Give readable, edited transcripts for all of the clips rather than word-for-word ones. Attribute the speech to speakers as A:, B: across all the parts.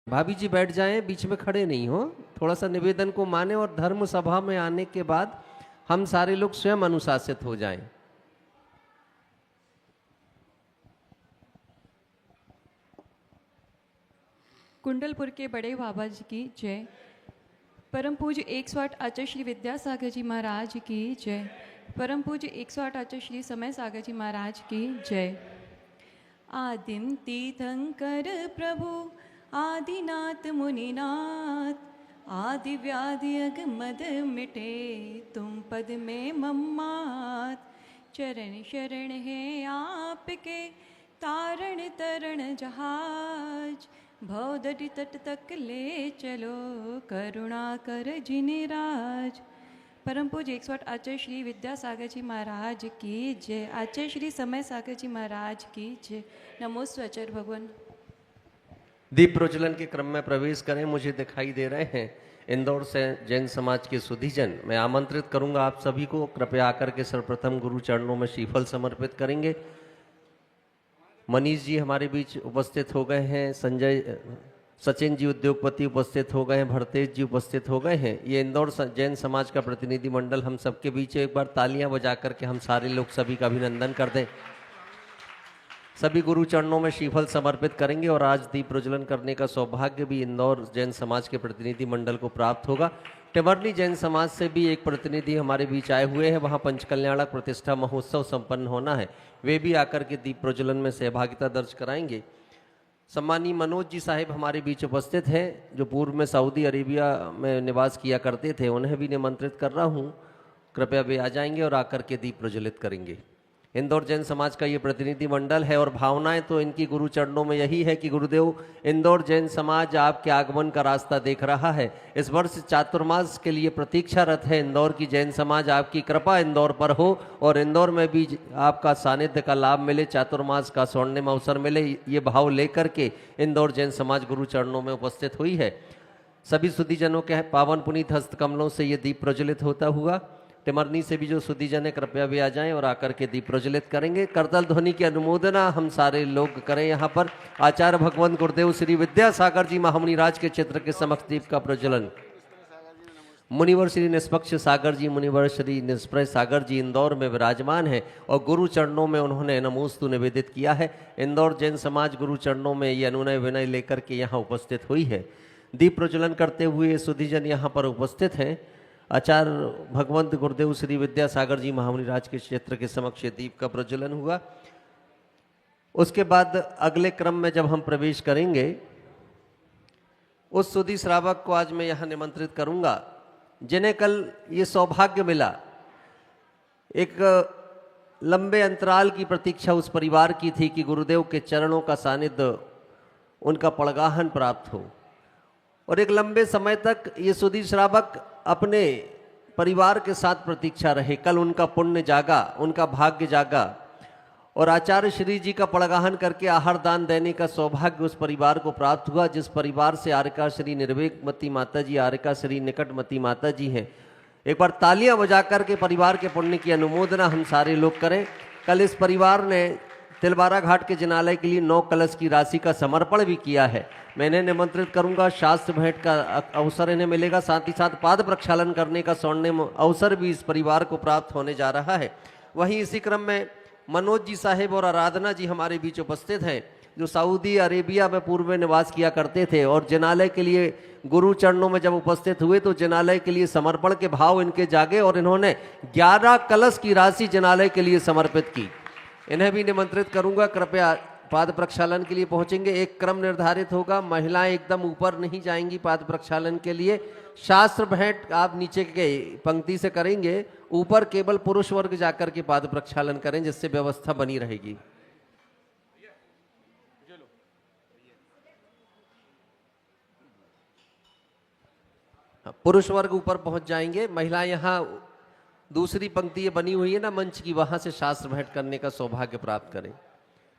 A: भाभी जी बैठ जाएं, बीच में खड़े नहीं हो। थोड़ा सा निवेदन को माने और धर्म सभा में आने के बाद हम सारे लोग स्वयं अनुशासित हो जाएं।
B: कुंडलपुर के बड़े बाबा जी की जय। परम पूज्य 108 आचार्य श्री विद्यासागर जी महाराज की जय। परम पूज्य 108 आचार्य श्री समय सागर जी महाराज की जय। आदिम तीर्थंकर प्रभु आदिनाथ मुनिनाथ, आदि व्याधि अगमद मिटे तुम पद में मम्मात। चरण शरण है आपके तारण तरण जहाज, भवदटि तट तक ले चलो करुणा कर जिनिराज। परम पूज्य 108 आचार्य श्री विद्यासागर जी महाराज की जय। आचार्य श्री समय सागर जी महाराज की जय। नमोस्तु आचार्य भगवान।
A: दीप प्रज्वलन के क्रम में प्रवेश करें। मुझे दिखाई दे रहे हैं इंदौर से जैन समाज के सुधीजन। मैं आमंत्रित करूंगा आप सभी को, कृपया आकर के सर्वप्रथम गुरु चरणों में श्रीफल समर्पित करेंगे। मनीष जी हमारे बीच उपस्थित हो गए हैं, सचिन जी उद्योगपति उपस्थित हो गए हैं, भरतेज जी उपस्थित हो गए हैं। ये इंदौर जैन समाज का प्रतिनिधि मंडल हम सबके बीच एक बार तालियां बजा करके हम सारे लोग सभी का अभिनंदन कर दें। सभी गुरु चरणों में श्रीफल समर्पित करेंगे और आज दीप प्रज्वलन करने का सौभाग्य भी इंदौर जैन समाज के प्रतिनिधि मंडल को प्राप्त होगा। टिमरनी जैन समाज से भी एक प्रतिनिधि हमारे बीच आए हुए हैं, वहां पंचकल्याणक प्रतिष्ठा महोत्सव संपन्न होना है, वे भी आकर के दीप प्रज्वलन में सहभागिता दर्ज कराएंगे। सम्मानीय मनोज जी साहिब हमारे बीच उपस्थित हैं, जो पूर्व में सऊदी अरेबिया में निवास किया करते थे, उन्हें भी निमंत्रित कर रहा हूँ। कृपया वे आ जाएंगे और आकर के दीप प्रज्वलित करेंगे। इंदौर जैन समाज का ये प्रतिनिधि मंडल है और भावनाएं तो इनकी गुरु चरणों में यही है कि गुरुदेव, इंदौर जैन समाज आपके आगमन का रास्ता देख रहा है। इस वर्ष चातुर्मास के लिए प्रतीक्षारत है इंदौर की जैन समाज। आपकी कृपा इंदौर पर हो और इंदौर में भी आपका सानिध्य का लाभ मिले, चातुर्मास का स्वर्णिम अवसर मिले, ये भाव लेकर के इंदौर जैन समाज गुरु चरणों में उपस्थित हुई है। सभी सुधीजनों के पावन पुनीत हस्तकमलों से ये दीप प्रज्वलित होता हुआ। टिमरनी से भी जो सुधीजन है कृपया भी आ जाएं और आकर के दीप प्रज्वलित करेंगे। करतल ध्वनि की अनुमोदना हम सारे लोग करें। यहाँ पर आचार्य भगवंत गुरुदेव श्री विद्यासागर जी महामुनि राज के चित्र के समक्ष दीप का प्रज्वलन। मुनिवर श्री निष्पक्ष सागर जी, मुनिवर श्री निष्प्रय सागर जी इंदौर में विराजमान है और गुरु चरणों में उन्होंने नमोस्तु निवेदित किया है। इंदौर जैन समाज गुरु चरणों में ये अनुनय विनय लेकर के यहाँ उपस्थित हुई है। दीप प्रज्वलन करते हुए सुधीजन यहाँ पर उपस्थित हैं। आचार्य भगवंत गुरुदेव श्री विद्यासागर जी महामुनि राज के क्षेत्र के समक्ष दीप का प्रज्वलन हुआ। उसके बाद अगले क्रम में जब हम प्रवेश करेंगे, उस सुधी श्रावक को आज मैं यहाँ निमंत्रित करूंगा जिन्हें कल ये सौभाग्य मिला। एक लंबे अंतराल की प्रतीक्षा उस परिवार की थी कि गुरुदेव के चरणों का सानिध्य, उनका पड़गाहन प्राप्त हो, और एक लंबे समय तक ये सुधी श्रावक अपने परिवार के साथ प्रतीक्षा रहे। कल उनका पुण्य जागा, उनका भाग्य जागा और आचार्य श्री जी का पड़गाहन करके आहार दान देने का सौभाग्य उस परिवार को प्राप्त हुआ, जिस परिवार से आरिका श्री निर्वेकमती माता जी, आरिका श्री निकटमती माता जी हैं। एक बार तालियां बजा करके परिवार के पुण्य की अनुमोदना हम सारे लोग करें। कल इस परिवार ने तिलवारा घाट के जिनालय के लिए 9 कलश की राशि का समर्पण भी किया है। मैं इन्हें निमंत्रित करूंगा, शास्त्र भेंट का अवसर इन्हें मिलेगा, साथ ही साथ पाद प्रक्षालन करने का स्वर्णिम अवसर भी इस परिवार को प्राप्त होने जा रहा है। वहीं इसी क्रम में मनोज जी साहिब और आराधना जी हमारे बीच उपस्थित हैं, जो सऊदी अरेबिया में पूर्व में निवास किया करते थे और जिनालय के लिए गुरु चरणों में जब उपस्थित हुए तो जिनालय के लिए समर्पण के भाव इनके जागे और इन्होंने 11 कलश की राशि जिनालय के लिए समर्पित की। इन्हें भी निमंत्रित करूंगा, कृपया पाद प्रक्षालन के लिए पहुंचेंगे। एक क्रम निर्धारित होगा, महिलाएं एकदम ऊपर नहीं जाएंगी पाद प्रक्षालन के लिए। शास्त्र भेंट आप नीचे के पंक्ति से करेंगे, ऊपर केवल पुरुष वर्ग जाकर के पाद प्रक्षालन करें, जिससे व्यवस्था बनी रहेगी। पुरुष वर्ग ऊपर पहुंच जाएंगे, महिला यहाँ दूसरी पंक्ति ये बनी हुई है ना मंच की, वहां से शास्त्र भेंट करने का सौभाग्य प्राप्त करें।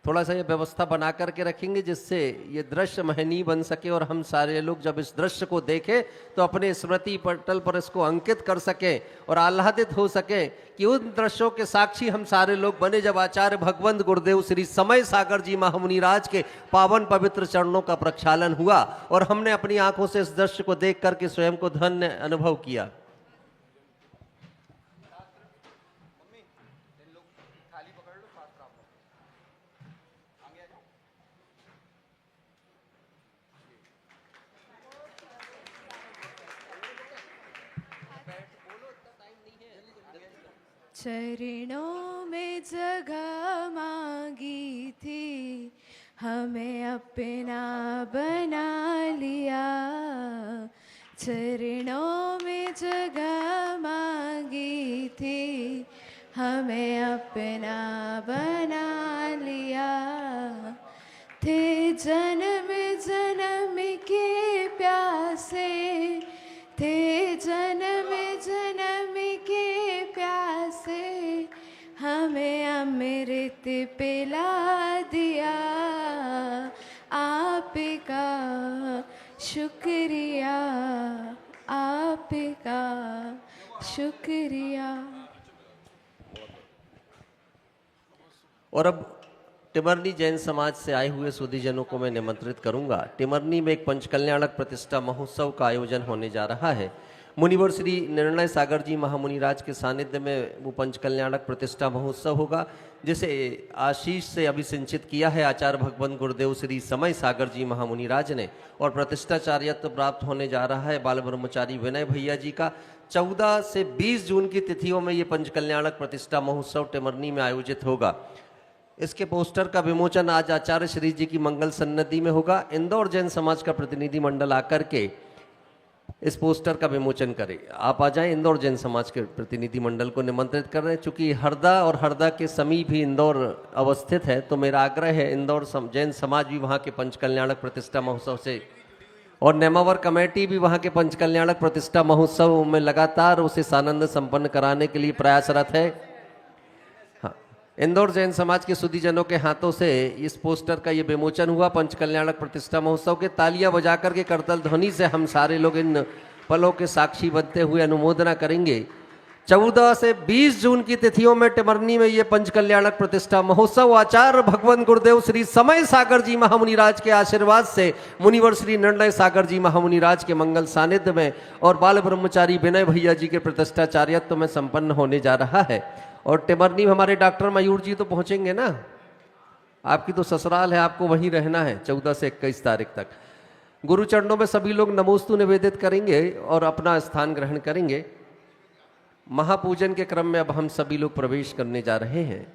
A: थोड़ा सा ये व्यवस्था बना करके रखेंगे जिससे ये दृश्य महनीय बन सके और हम सारे लोग जब इस दृश्य को देखें तो अपने स्मृति पटल पर इसको अंकित कर सके और आह्लादित हो सके कि उन दृश्यों के साक्षी हम सारे लोग बने जब आचार्य भगवंत गुरुदेव श्री समय सागर जी महामुनि राज के पावन पवित्र चरणों का प्रक्षालन हुआ और हमने अपनी आंखों से इस दृश्य को देख करके स्वयं को धन्य अनुभव किया।
C: चरणों में जगह मांगी थी, हमें अपना बना लिया। चरणों में जगह मांगी थी, हमें अपना बना लिया। थे जन्म जन्म के प्यासे, थे जन्म जन्म के प्यासे, हमें अमृत पिला दिया। आपका शुक्रिया, आपका शुक्रिया।
A: और अब टिमरनी जैन समाज से आए हुए सुधीजनों को मैं निमंत्रित करूंगा। टिमरनी में एक पंचकल्याणक प्रतिष्ठा महोत्सव का आयोजन होने जा रहा है। मुनिवर श्री निर्णय सागर जी महामुनि राज के सानिध्य में वो पंचकल्याणक प्रतिष्ठा महोत्सव होगा, जिसे आशीष से अभिसिंचित किया है आचार्य भगवंत गुरुदेव श्री समय सागर जी महामुनि राज ने। और प्रतिष्ठाचार्यत्व प्राप्त होने जा रहा है बाल ब्रह्मचारी विनय भैया जी का। 14 से 20 जून की तिथियों में ये पंचकल्याणक प्रतिष्ठा महोत्सव टिमरनी में आयोजित होगा। इसके पोस्टर का विमोचन आज आचार्य श्री जी की मंगल सन्निधि में होगा। इंदौर जैन समाज का प्रतिनिधि मंडल आकर के इस पोस्टर का विमोचन करे। आप आ जाएं, इंदौर जैन समाज के प्रतिनिधि मंडल को निमंत्रित कर रहे हैं। चूंकि हरदा और हरदा के समीप ही इंदौर अवस्थित है, तो मेरा आग्रह है इंदौर जैन समाज भी वहाँ के पंचकल्याणक प्रतिष्ठा महोत्सव से, और नेमावर कमेटी भी वहाँ के पंचकल्याणक प्रतिष्ठा महोत्सव में लगातार उसे सानंद संपन्न कराने के लिए प्रयासरत है। इंदौर जैन समाज के सुधीजनों के हाथों से इस पोस्टर का ये विमोचन हुआ पंचकल्याणक प्रतिष्ठा महोत्सव के। तालियां बजाकर के करतल ध्वनि से हम सारे लोग इन पलों के साक्षी बनते हुए अनुमोदना करेंगे। 14 से 20 जून की तिथियों में टिमरनी में ये पंचकल्याणक प्रतिष्ठा महोत्सव आचार्य भगवंत गुरुदेव श्री समय सागर जी महामुनि राज के आशीर्वाद से मुनिवर श्री निर्णय सागर जी महामुनि राज के मंगल सानिध्य में और बाल ब्रह्मचारी विनय भैया जी के प्रतिष्ठाचार्यत्व में संपन्न होने जा रहा है। और टिमरनी में हमारे डॉक्टर मयूर जी तो पहुंचेंगे ना, आपकी तो ससुराल है, आपको वहीं रहना है 14 से 21 तारीख तक। गुरु चरणों में सभी लोग नमोस्तु निवेदित करेंगे और अपना स्थान ग्रहण करेंगे। महापूजन के क्रम में अब हम सभी लोग प्रवेश करने जा रहे हैं।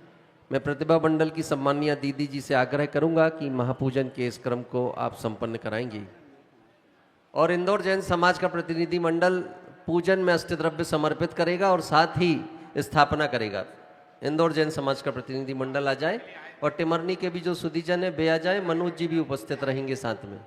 A: मैं प्रतिभा मंडल की सम्मानीय दीदी जी से आग्रह करूंगा कि महापूजन के इस क्रम को आप संपन्न कराएंगी। और इंदौर जैन समाज का प्रतिनिधि मंडल पूजन में अष्टद्रव्य समर्पित करेगा और साथ ही स्थापना करेगा। इंदौर जैन समाज का प्रतिनिधि मंडल आ जाए और टिमरनी के भी जो सुधीजन है वे आ जाए। मनोज जी भी उपस्थित रहेंगे साथ में।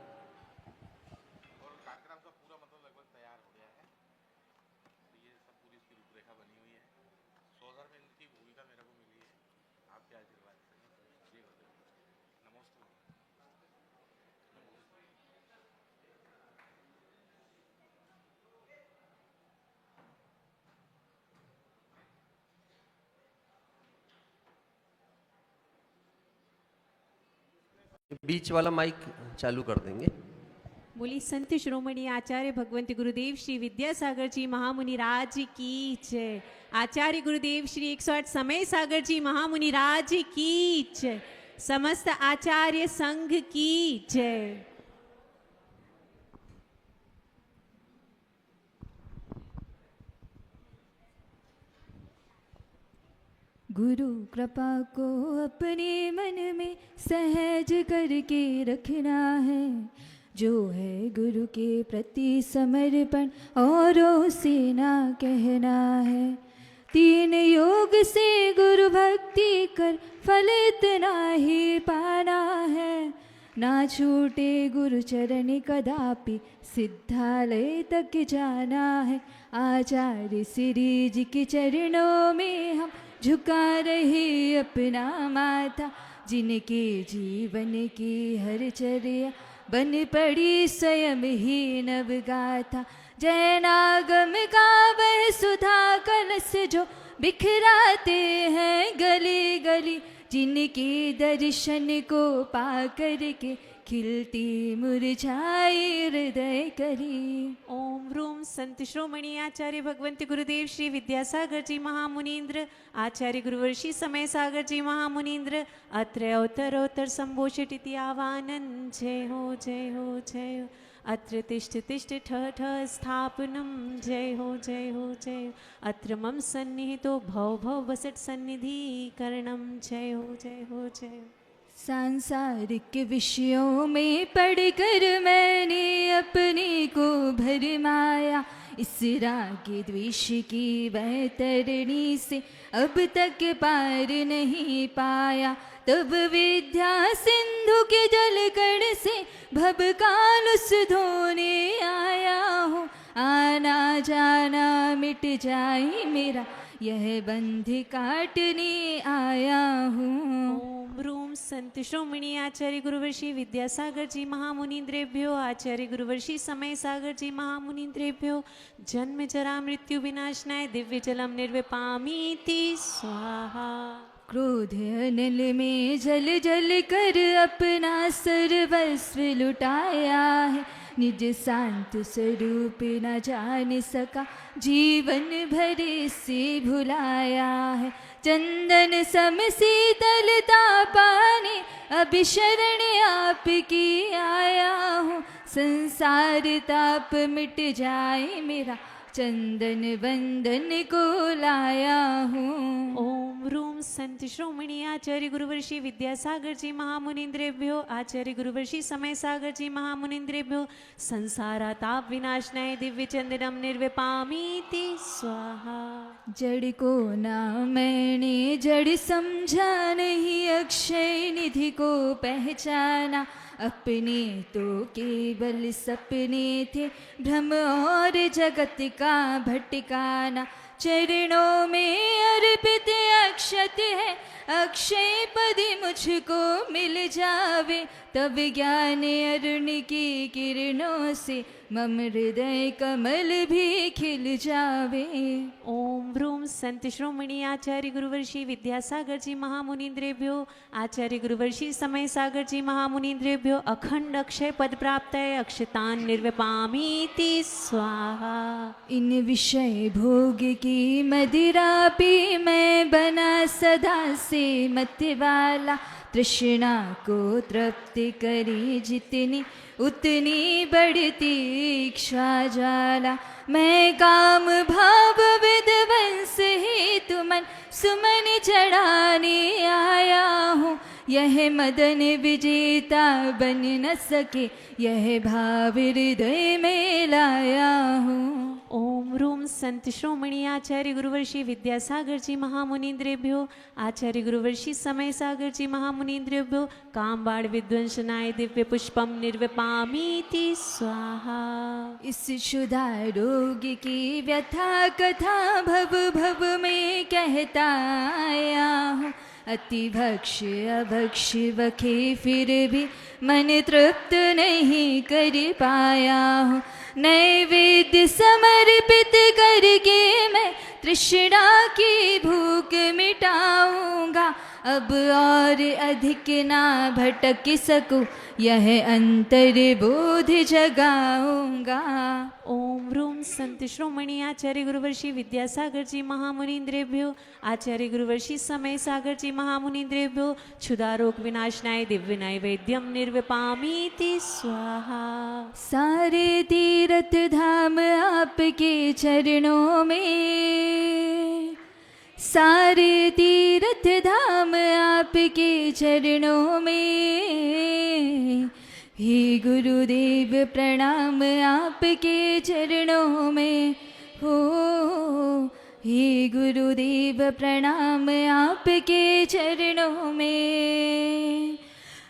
A: बीच वाला माइक चालू कर देंगे।
D: बोली संत श्रोमणी आचार्य भगवंत गुरुदेव श्री विद्यासागर जी महामुनि राज की जय। आचार्य गुरुदेव श्री 108 समय सागर जी महामुनि राज की जय। समस्त आचार्य संघ की जय।
C: गुरु कृपा को अपने मन में सहज करके रखना है। जो है गुरु के प्रति समर्पण औरों से ना कहना है। 3 योग से गुरु भक्ति कर फल इतना ही पाना है। ना छूटे गुरु चरण कदापि सिद्धालय तक जाना है। आचार्य श्री जी के चरणों में हम झुका रहे अपना माथा। जिनके जीवन की हर चर्या बन पड़ी स्वयं ही नवगाथा। जैनागम का वह सुधा कलश जो बिखराते हैं गली गली, जिनके दर्शन को पाकर के खिलती मुरझाई हृदय करी।
D: ओम रूम संत श्रोमणी आचार्य भगवंत गुरुदेव श्री विद्यासागर जी महामुनीन्द्र, आचार्य गुरुवर्षि समय सागर जी महामुनीन्द्र, अत्र अवतरोत्तर संभोषित आवानन। जय हो जय हो जय हो। अत्र तिष्ठ तिष्ठ ठ ठ स्थापनम। जय हो जय हो जय हो। अत्र मम सन्निहितो भव भव वसट सन्निधि करणम। जय हो जय हो जय हो।
C: सांसारिक विषयों में पढ़कर मैंने अपने को भरमाया, इस राग द्वेष की वैतरणी से अब तक पार नहीं पाया। तब विद्या सिंधु के जलकण से भवकालुस धोने आया हूँ। आना जाना मिट जाए मेरा, यह बंध काटने आया हूँ।
D: ओम रूम संत श्रोमणी आचार्य गुरुवर्षि विद्यासागर जी महामुनीन्द्रेभ्यो, आचार्य गुरुवर्षि समय सागर जी महामुनीन्द्रेभ्यो, जन्म जरा मृत्यु विनाशनाय दिव्य जलम निर्विपामीति स्वाहा।
C: क्रोध अनल में जल जल कर अपना सर्वस्व लुटाया है, निज शांत स्वरूप न जान सका जीवन भर से भुलाया है। चंदन सम शीतलता पाने अब शरण आपकी आया हूँ। संसार ताप मिट जाए मेरा, चंदन वंदन को लाया हूँ।
D: ओम रूम संत श्रोमणी आचार्य गुरुवर्षि विद्यासागर जी महामुनीन्द्रेभ्यो, आचार्य गुरुवर्षि समय सागर जी महामुनीन्द्रेभ्यो, संसारा ताप विनाशनाय दिव्य चंदनम निर्विपामीति स्वाहा।
C: जड़ को ना मैंने जड़ समझा नहीं, अक्षय निधि को पहचाना। अपने तो केवल सपने थे, भ्रम और जगत का भटकाना। चरणों में अर्पित अक्षत है, अक्षय पद मुझको मिल जावे। तब ज्ञान अरुण की किरणों से मम हृदय कमल भी खिल जावे।
D: ओम रूम संत श्रोमणी आचार्य गुरुवर्षि विद्यासागर जी महामुनीन्द्रेभ्यो, आचार्य गुरुवर्षि समय सागर जी महामुनीन्द्रेभ्यो, अखंड अक्षय पद प्राप्त है, अक्षतान निर्विपामीति स्वाहा। इन
C: विषय भोग की मदिरा पी मैं बना सदा से मत वाला। तृष्णा को तृप्ति करी जितनी उतनी बढ़ती इच्छा ज्वाला। मैं काम भाव विध्वंस ही तुमन सुमन चढ़ाने आया हूँ। यह मदन विजेता बन न सके, यह भाव हृदय में लाया हूँ।
D: ओम रूम संत श्रोमणी आचार्य गुरुवर्षि विद्यासागर जी महामुनीन्द्रेभ्यो, आचार्य गुरुवर्षि समय सागर जी महामुनीन्द्रेभ्यो, कामबाण विध्वंसनाय दिव्य पुष्पम निर्विपामीति स्वाहा।
C: इस क्षुधा रोग की व्यथा कथा भव भव में कहता आया हूँ। अति भक्ष अभक्ष बखे फिर भी मन तृप्त नहीं कर पाया हूँ। नैवेद्य समर्पित करके मैं तृष्णा की भूख मिटाऊंगा। अब और अधिक ना भटक सकूं, यह अंतर बोध जगाऊंगा।
D: ओम रूम संत श्रोमणी आचार्य गुरुवर्षि विद्यासागर जी महामुनीन्द्रेभ्यो, आचार्य गुरुवर्षि समय सागर जी महामुनीन्द्रेभ्यो, क्षुधारोग विनाशनाय दिव्य नैवेद्यम निर्विपामीति स्वाहा।
C: सारे तीर्थ धाम आपके चरणों में, सारे तीर्थ धाम आपके चरणों में। हे गुरुदेव प्रणाम आपके चरणों में हो। हे गुरुदेव प्रणाम आपके चरणों में।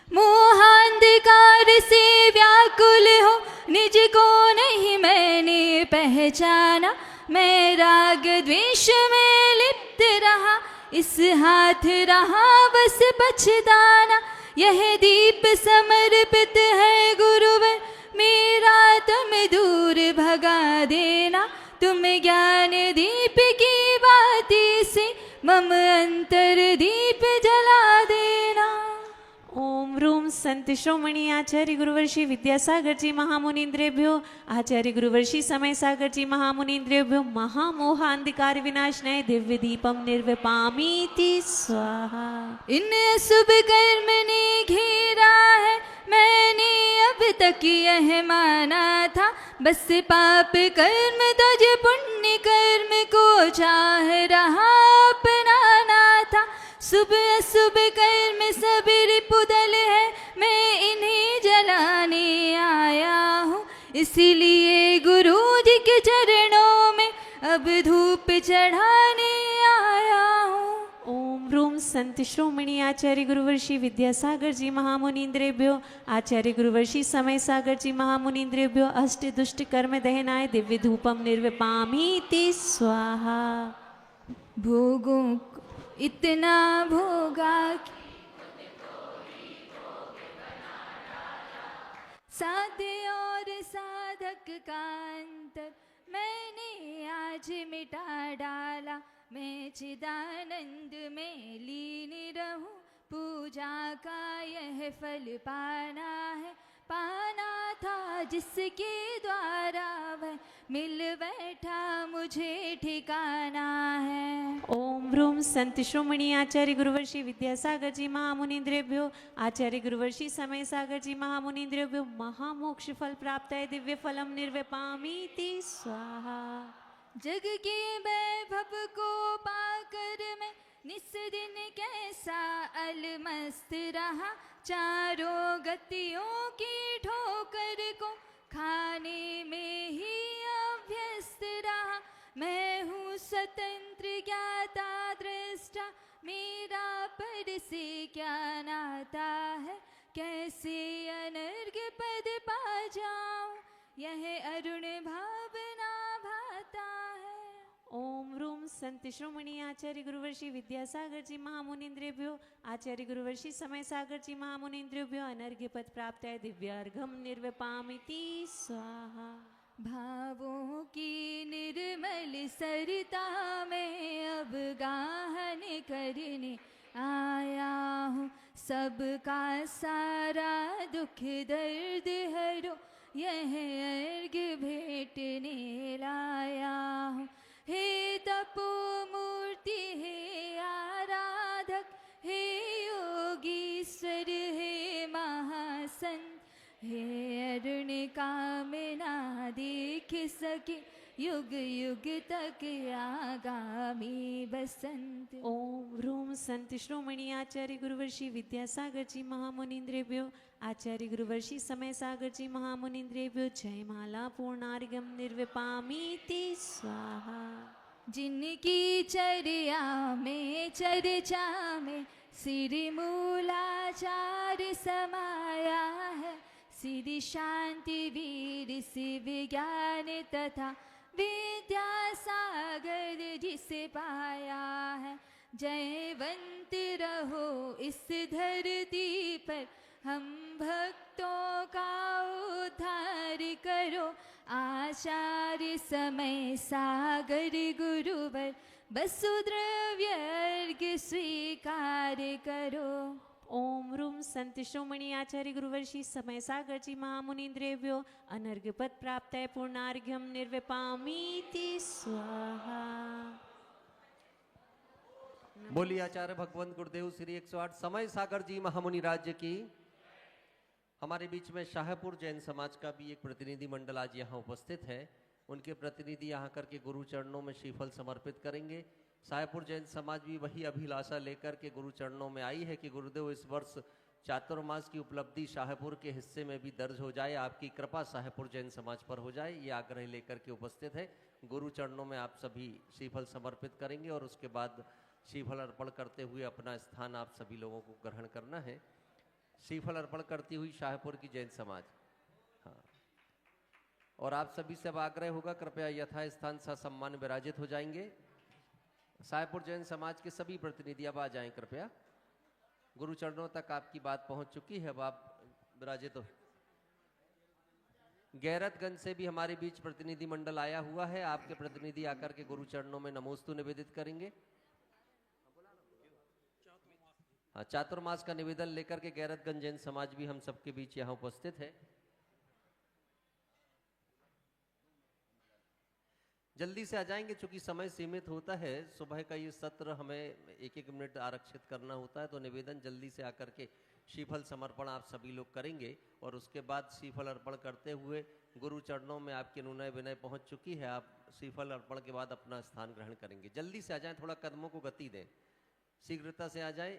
C: मोहांधकार से व्याकुल हो, निज को नहीं मैंने पहचाना। मैं राग द्वेष में लिप्त रहा, इस हाथ रहा बस बचदाना, यह दीप समर्पित है गुरुवर मेरा, तुम दूर भगा देना। तुम ज्ञान दीप की बाती से मम अंतर दीप जला देना।
D: ओम रूम संत श्रोमणी आचार्य गुरुवर्षि विद्यासागर जी महामुनीन्द्रेभ्यो, आचार्य गुरुवर्षि समय सागर जी महामुनीन्द्रेभ्यो, महामोह अंधकार विनाशनाय दिव्य दीपम निर्विपामीति स्वाहा।
C: इन शुभ कर्म ने घेरा है, मैंने अब तक यह माना था, बस पाप कर्म तुझ पुण्य कर्म को चाह रहा अपनाना था। सुबह सुबह कर्म सब रिपुदल है, मैं इन्हें जलाने आया हूँ, इसीलिए गुरु जी के चरणों में अब धूप चढ़ाने आया हूँ।
D: ओम रूम संत श्रोमणी आचार्य गुरुवर्षि विद्यासागर जी महामुनीन्द्रेभ्यो, आचार्य गुरुवर्षि समय सागर जी महामुनीन्द्रेभ्यो, अष्ट दुष्ट कर्म दहनाय दिव्य धूपम निर्विपामीति स्वाहा।
C: भोगों को इतना भोगा कि साध्य और साधक का अंतर मैंने आज मिटा डाला। मैं चिदानंद में लीन रहूं, पूजा का यह फल पाना है, पाना था जिसके द्वारा वह मिल बैठा मुझे ठिकाना है।
D: ओम रूम संत श्रोमणी आचार्य गुरुवर्षि विद्यासागर जी महामुनीन्द्रेभ्यो, आचार्य गुरुवर्षि समय सागर जी महामुनीन्द्रेभ्यो, महामोक्ष फल प्राप्त है दिव्य फलम निर्विपामीति स्वाहा।
C: जग के वैभव को पाकर मैं निस दिन कैसा अलमस्त रहा, चारों गतियों की ठोकर को खाने में ही अभ्यस्त रहा। मैं हूँ स्वतंत्र ज्ञाता दृष्टा, मेरा पर से क्या नाता है, कैसे अनर्घ पद पा जाऊं, यह अरुण भावना भाता है।
D: ओम रूम संत श्रोमणी आचार्य गुरुवर्षि विद्यासागर जी महामुनीन्द्रेभ्यो, आचार्य गुरुवर्षि समय सागर जी महामुनीन्द्रेभ्यो, अनर्घ्य पद प्राप्त है दिव्यार्घम निर्विपामीति स्वाहा।
C: भावों की निर्मल सरिता में अब गाहन करने आया हूँ, सबका सारा दुख दर्द हरो, यह अर्घ भेंटने लाया हूँ। हे तपो मूर्ति, हे आराधक, हे योगीश्वर, हे महासंत, हे अरुण कामना देख सके युग युग तक आगामी बसंत।
D: ओम रूम संत श्रोमणी आचार्य गुरुवर्षि विद्यासागर जी महामुनीन्द्रेभ्यो, आचार्य गुरुवर्षि समय सागर जी महामुनीन्द्रेभ्यो, जय माला पूर्णार्घम निर्विपामीति स्वाहा।
C: जिनकी चर्या में चर्चा में सिर मूलाचार समाया है, सिद्धि शांति वीर शिव ज्ञान तथा विद्यासागर जिसे पाया है। जयवंत रहो इस धरती पर, हम भक्तों का उद्धार करो, आचार्य समय सागर गुरुवर, वसुद्रव्य अर्घ्य स्वीकार करो।
D: ओम रूम संत श्रोमणी आचार्य गुरुवर्षि समय सागर जी महामुनीन्द्रेभ्यो, अनर्घ्य पद प्राप्त है पूर्णार्घ्यम निर्विपामीति स्वाहा।
A: बोलिए आचार्य भगवंत गुरुदेव श्री 108 समय सागर जी महामुनि राज्य की। हमारे बीच में शाहपुर जैन समाज का भी एक प्रतिनिधि मंडल आज यहाँ उपस्थित है। उनके प्रतिनिधि यहाँ करके गुरु चरणों में श्रीफल समर्पित करेंगे। शाहपुर जैन समाज भी वही अभिलाषा लेकर के गुरु चरणों में आई है कि गुरुदेव इस वर्ष चातुर्मास की उपलब्धि शाहपुर के हिस्से में भी दर्ज हो जाए, आपकी कृपा शाहपुर जैन समाज पर हो जाए, ये आग्रह लेकर के उपस्थित है। गुरु चरणों में आप सभी श्रीफल समर्पित करेंगे और उसके बाद श्रीफल अर्पण करते हुए अपना स्थान आप सभी लोगों को ग्रहण करना है। श्रीफल अर्पण करती हुई शाहपुर की जैन समाज। हाँ, और आप सभी से अब आग्रह होगा, कृपया यथा स्थान ससम्मान विराजित हो जाएंगे साहेबपुर जैन समाज के सभी प्रतिनिधि अब आ जाएं कृपया। गुरु चरणों तक आपकी बात पहुंच चुकी है, अब आप विराजित हो। गैरतगंज से भी हमारे बीच प्रतिनिधि मंडल आया हुआ है, आपके प्रतिनिधि आकर के गुरु चरणों में नमोस्तु निवेदित करेंगे। हाँ, चातुर्मास का निवेदन लेकर के गैरतगंज जैन समाज भी हम सबके बीच यहाँ उपस्थित है। जल्दी से आ जाएंगे, चूंकि समय सीमित होता है। सुबह का ये सत्र हमें एक एक मिनट आरक्षित करना होता है, तो निवेदन जल्दी से आकर के श्रीफल समर्पण आप सभी लोग करेंगे और उसके बाद श्रीफल अर्पण करते हुए गुरु चरणों में आपकी अनुनय विनय पहुंच चुकी है। आप श्रीफल अर्पण के बाद अपना स्थान ग्रहण करेंगे। जल्दी से आ जाएं, थोड़ा कदमों को गति दें, शीघ्रता से आ जाएं।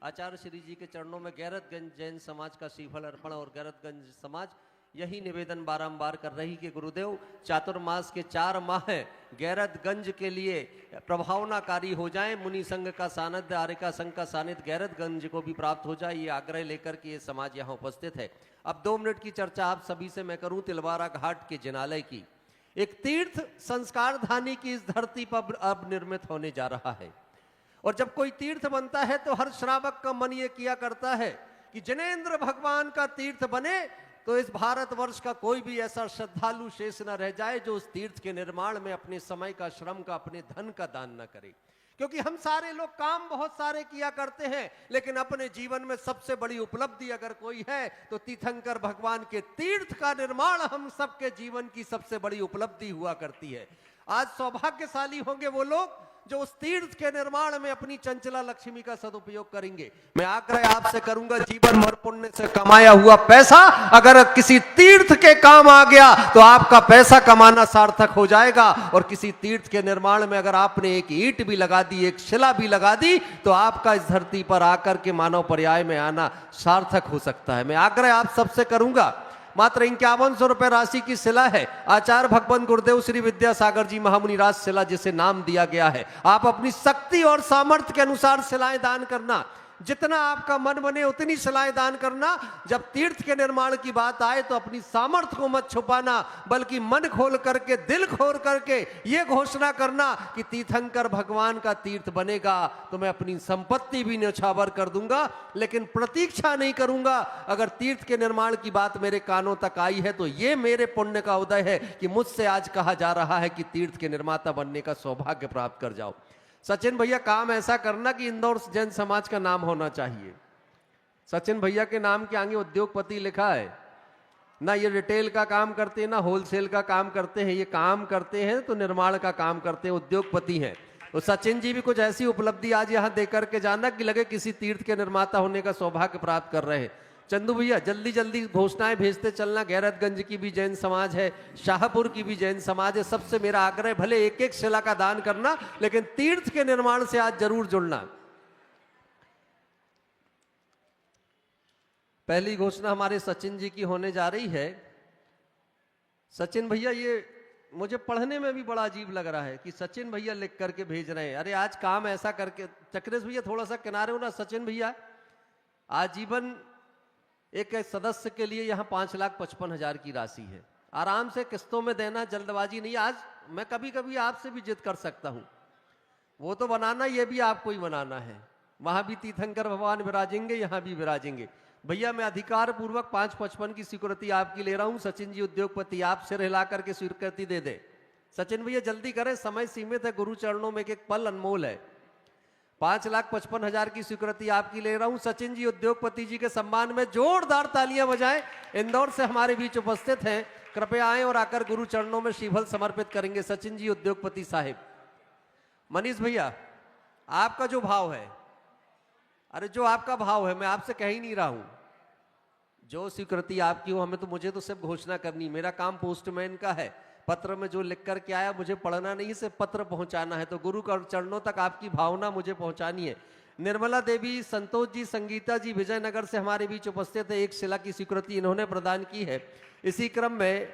A: आचार्य श्री जी के चरणों में गैरतगंज जैन समाज का श्रीफल अर्पण और गैरतगंज समाज यही निवेदन बारंबार कर रही कि गुरुदेव चातुर्मास के 4 माह गैरतगंज के लिए प्रभावनाकारी हो जाएं, मुनि संघ का सानिध्य, आर्यका संघ का सानिध्य गैरतगंज को भी प्राप्त हो जाए, ये आग्रह लेकर के ये समाज यहाँ उपस्थित है। अब 2 मिनट की चर्चा आप सभी से मैं करूं तिलवारा घाट के जिनालय की। एक तीर्थ संस्कार धानी की इस धरती पर अब निर्मित होने जा रहा है, और जब कोई तीर्थ बनता है तो हर श्रावक का मन ये किया करता है कि जिनेंद्र भगवान का तीर्थ बने तो इस भारतवर्ष का कोई भी ऐसा श्रद्धालु शेष न रह जाए जो उस तीर्थ के निर्माण में अपने समय का, श्रम का, अपने धन का दान न करे। क्योंकि हम सारे लोग काम बहुत सारे किया करते हैं, लेकिन अपने जीवन में सबसे बड़ी उपलब्धि अगर कोई है तो तीर्थंकर भगवान के तीर्थ का निर्माण हम सबके जीवन की सबसे बड़ी उपलब्धि हुआ करती है। आज सौभाग्यशाली होंगे वो लोग जो उस तीर्थ के निर्माण में अपनी चंचला लक्ष्मी का सदुपयोग करेंगे। मैं आग्रह आपसे करूंगा, जीवन भर पुण्य से कमाया हुआ पैसा अगर किसी तीर्थ के काम आ गया तो आपका पैसा कमाना सार्थक हो जाएगा, और किसी तीर्थ के निर्माण में अगर आपने एक ईंट भी लगा दी, एक शिला भी लगा दी, तो आपका इस धरती पर आकर के मानव पर्याय में आना सार्थक हो सकता है। मैं आग्रह आप सबसे करूंगा, मात्र 5100 रुपए राशि की शिला है। आचार्य भगवान गुरुदेव श्री विद्यासागर जी महामुनिराज शिला जिसे नाम दिया गया है। आप अपनी शक्ति और सामर्थ्य के अनुसार शिलाएं दान करना, जितना आपका मन बने उतनी शिलाएं दान करना। जब तीर्थ के निर्माण की बात आए तो अपनी सामर्थ्य को मत छुपाना, बल्कि मन खोल करके, दिल खोल करके ये घोषणा करना कि तीर्थंकर भगवान का तीर्थ बनेगा तो मैं अपनी संपत्ति भी न्यौछावर कर दूंगा, लेकिन प्रतीक्षा नहीं करूंगा। अगर तीर्थ के निर्माण की बात मेरे कानों तक आई है तो ये मेरे पुण्य का उदय है कि मुझसे आज कहा जा रहा है कि तीर्थ के निर्माता बनने का सौभाग्य प्राप्त कर जाओ। सचिन भैया काम ऐसा करना कि इंदौर जैन समाज का नाम होना चाहिए। सचिन भैया के नाम के आगे उद्योगपति लिखा है ना, ये रिटेल का काम करते हैं ना होलसेल का काम करते हैं, ये काम करते हैं तो निर्माण का काम करते हैं, उद्योगपति हैं। तो सचिन जी भी कुछ ऐसी उपलब्धि आज यहाँ देकर के जाना कि लगे किसी तीर्थ के निर्माता होने का सौभाग्य प्राप्त कर रहे हैं। चंदू भैया जल्दी जल्दी घोषणाएं भेजते चलना। गैरतगंज की भी जैन समाज है, शाहपुर की भी जैन समाज है। सबसे मेरा आग्रह, भले एक एक शिला का दान करना, लेकिन तीर्थ के निर्माण से आज जरूर जुड़ना। पहली घोषणा हमारे सचिन जी की होने जा रही है। सचिन भैया, ये मुझे पढ़ने में भी बड़ा अजीब लग रहा है कि सचिन भैया लिख करके भेज रहे हैं। अरे आज काम ऐसा करके, चक्रेश भैया थोड़ा सा किनारे हो ना। सचिन भैया, आजीवन एक सदस्य के लिए यहाँ 5,55,000 की राशि है। आराम से किस्तों में देना, जल्दबाजी नहीं। आज मैं कभी कभी आपसे भी जिद कर सकता हूँ, वो तो बनाना, ये भी आपको ही बनाना है। वहां भी तीर्थंकर भगवान विराजेंगे, यहाँ भी विराजेंगे। भैया मैं अधिकार पूर्वक 5,55 की स्वीकृति आपकी ले रहा हूँ। सचिन जी उद्योगपति, आप सिर हिला करके स्वीकृति दे दे। सचिन भैया जल्दी करें, समय सीमित है, गुरु चरणों में एक पल अनमोल है। 5,55,000 की स्वीकृति आपकी ले रहा हूं। सचिन जी उद्योगपति जी के सम्मान में जोरदार तालियां बजाएं। इंदौर से हमारे बीच उपस्थित हैं, कृपया आएं और आकर गुरु चरणों में श्रीफल समर्पित करेंगे। सचिन जी उद्योगपति साहिब। मनीष भैया, आपका जो भाव है, अरे जो आपका भाव है, मैं आपसे कह ही नहीं रहा हूं, जो स्वीकृति आपकी हो, हमें तो, मुझे तो सिर्फ घोषणा करनी, मेरा काम पोस्टमैन का है। पत्र में जो लिख कर के आया मुझे पढ़ना नहीं, सिर्फ पत्र पहुंचाना है। तो गुरु के चरणों तक आपकी भावना मुझे पहुंचानी है। निर्मला देवी, संतोष जी, संगीता जी विजयनगर से हमारे बीच उपस्थित है। एक शिला की स्वीकृति इन्होंने प्रदान की है। इसी क्रम में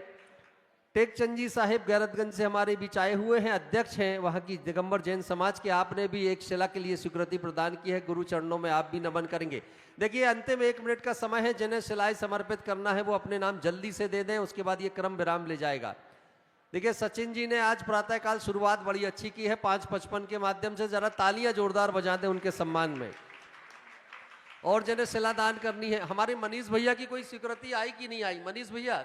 A: टेकचंद जी साहिब गैरतगंज से हमारे बीच आए हुए हैं, अध्यक्ष हैं वहां की दिगंबर जैन समाज के। आपने भी एक शिला के लिए स्वीकृति प्रदान की है। गुरु चरणों में आप भी नमन करेंगे। देखिए अंतिम 1 मिनट का समय है, जिन्हें शिलाएं समर्पित करना है वो अपने नाम जल्दी से दे दें, उसके बाद ये क्रम विराम ले जाएगा। देखिए सचिन जी ने आज प्रातःकाल शुरुआत बड़ी अच्छी की है 5:55 के माध्यम से, जरा तालियां जोरदार बजा दें उनके सम्मान में। और जिन्हें शिलादान करनी है, हमारे मनीष भैया की कोई स्वीकृति आई कि नहीं आई? मनीष भैया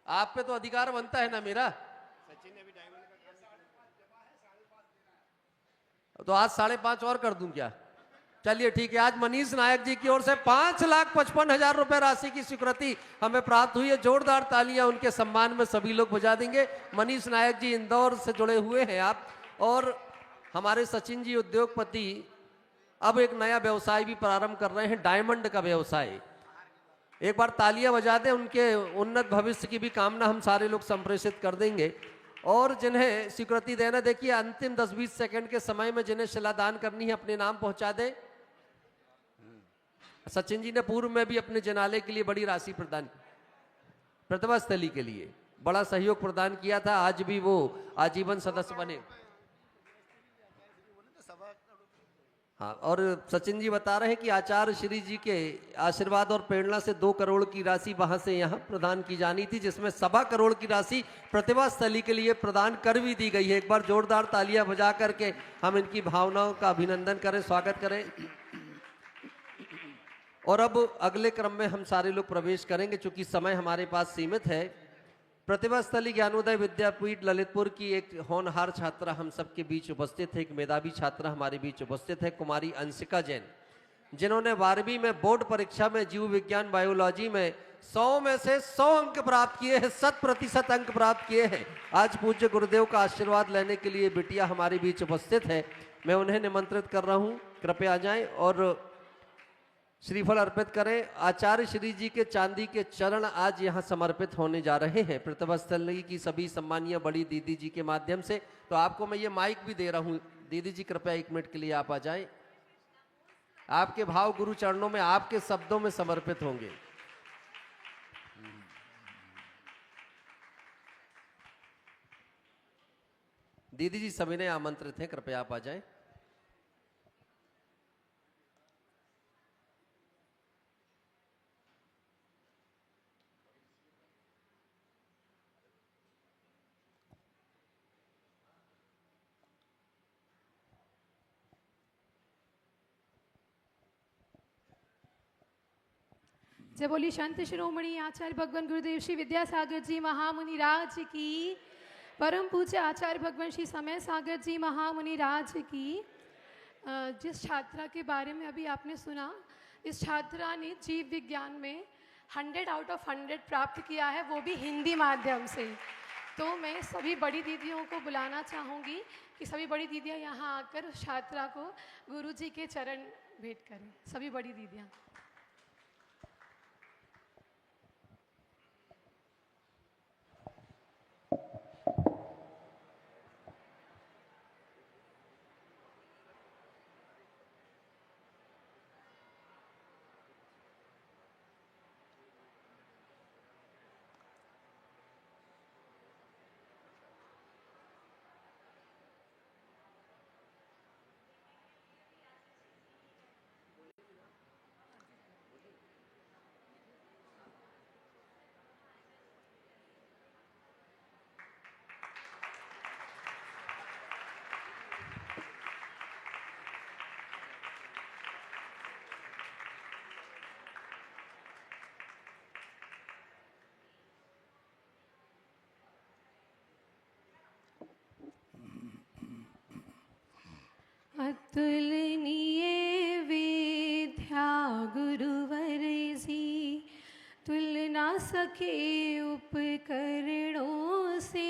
A: आप पे तो अधिकार बनता है ना मेरा। तो आज 5:30 और कर दूं क्या? चलिए ठीक है, आज मनीष नायक जी की ओर से 5,55,000 रुपए राशि की स्वीकृति हमें प्राप्त हुई है। जोरदार तालियां उनके सम्मान में सभी लोग बजा देंगे। मनीष नायक जी इंदौर से जुड़े हुए हैं आप, और हमारे सचिन जी उद्योगपति अब एक नया व्यवसाय भी प्रारंभ कर रहे हैं, डायमंड का व्यवसाय। एक बार तालियां बजा दें, उनके उन्नत भविष्य की भी कामना हम सारे लोग संप्रेषित कर देंगे। और जिन्हें स्वीकृति देना, देखिए अंतिम 10-20 सेकंड के समय में जिन्हें शिलादान करनी है अपने नाम पहुंचा दे। सचिन जी ने पूर्व में भी अपने जनाले के लिए बड़ी राशि प्रदान की, प्रतिभा स्थली के लिए बड़ा सहयोग प्रदान किया था, आज भी वो आजीवन सदस्य बने। हाँ, और सचिन जी बता रहे हैं कि आचार्य श्री जी के आशीर्वाद और प्रेरणा से 2 करोड़ की राशि वहां से यहाँ प्रदान की जानी थी, जिसमें 1.25 करोड़ की राशि प्रतिभा स्थली के लिए प्रदान कर भी दी गई है। एक बार जोरदार तालियां बजा करके हम इनकी भावनाओं का अभिनंदन करें, स्वागत करें। और अब अगले क्रम में हम सारे लोग प्रवेश करेंगे, चूंकि समय हमारे पास सीमित है। प्रतिभा स्थली ज्ञानोदय विद्यापीठ ललितपुर की एक होनहार छात्रा हम सबके बीच उपस्थित है, एक मेधावी छात्रा हमारे बीच उपस्थित है, कुमारी अंशिका जैन, जिन्होंने 12वीं में बोर्ड परीक्षा में जीव विज्ञान बायोलॉजी में 100 में से 100 अंक प्राप्त किए हैं, 100% अंक प्राप्त किए हैं। आज पूज्य गुरुदेव का आशीर्वाद लेने के लिए बिटिया हमारे बीच उपस्थित है। मैं उन्हें निमंत्रित कर रहा हूँ, कृपया आ जाएं और श्रीफल अर्पित करें। आचार्य श्री जी के चांदी के चरण आज यहाँ समर्पित होने जा रहे हैं प्रतिभा स्थली की सभी सम्मानीय बड़ी दीदी जी के माध्यम से। तो आपको मैं ये माइक भी दे रहा हूँ, दीदी जी कृपया 1 मिनट के लिए आप आ जाएं। आपके भाव गुरु चरणों में आपके शब्दों में समर्पित होंगे। दीदी जी सभी ने आमंत्रित हैं, कृपया आप आ जाएं।
E: जय बोली संत शिरोमणि आचार्य भगवान गुरुदेव श्री विद्यासागर जी महामुनि राज की, परम पूज्य आचार्य भगवान श्री समय सागर जी महामुनि राज की। जिस छात्रा के बारे में अभी आपने सुना, इस छात्रा ने जीव विज्ञान में 100/100 प्राप्त किया है, वो भी हिंदी माध्यम से। तो मैं सभी बड़ी दीदियों को बुलाना चाहूँगी कि सभी बड़ी दीदियाँ यहाँ आकर उस छात्रा को गुरु जी के चरण भेंट करें। सभी बड़ी दीदियाँ। अतुलनीय विद्या गुरुवर जी, तुलना सके उपकरणों से।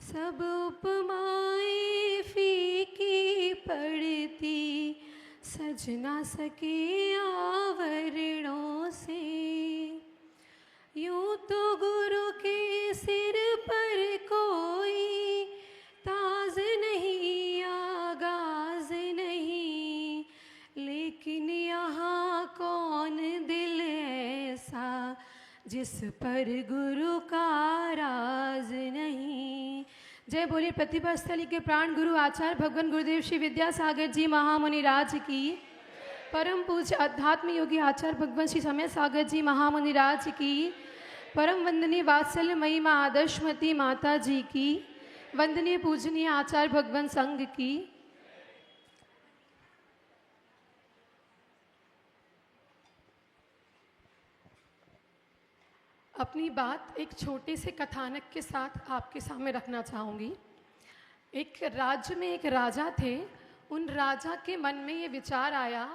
E: सब उपमाएं फीकी पड़ती, सज ना सके आवरणों से। यूं तो गुरु के सिर पर कोई ताज नहीं, आगाज नहीं, लेकिन यहाँ कौन दिल ऐसा जिस पर गुरु का राज नहीं। जय बोलिए प्रतिभा स्थली के प्राण गुरु आचार्य भगवान गुरुदेव श्री विद्यासागर जी महामुनि राज की। परम पूज्य अध्यात्म योगी आचार्य भगवान श्री समय सागर जी महामुनि राज की। परम वंदनीय वात्सल्यमयी माँ आदर्शमती माता जी की, वंदनीय पूजनीय आचार्य भगवान संघ की। अपनी बात एक छोटे से कथानक के साथ आपके सामने रखना चाहूँगी। एक राज्य में एक राजा थे। उन राजा के मन में ये विचार आया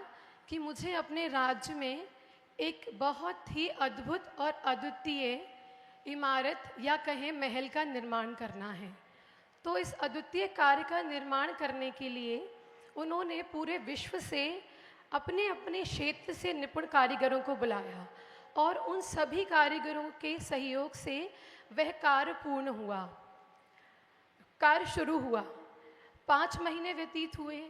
E: कि मुझे अपने राज्य में एक बहुत ही अद्भुत और अद्वितीय इमारत या कहें महल का निर्माण करना है। तो इस अद्वितीय कार्य का निर्माण करने के लिए उन्होंने पूरे विश्व से अपने अपने क्षेत्र से निपुण कारीगरों को बुलाया और उन सभी कारीगरों के सहयोग से वह कार्य पूर्ण हुआ। कार्य शुरू हुआ। 5 महीने व्यतीत हुए,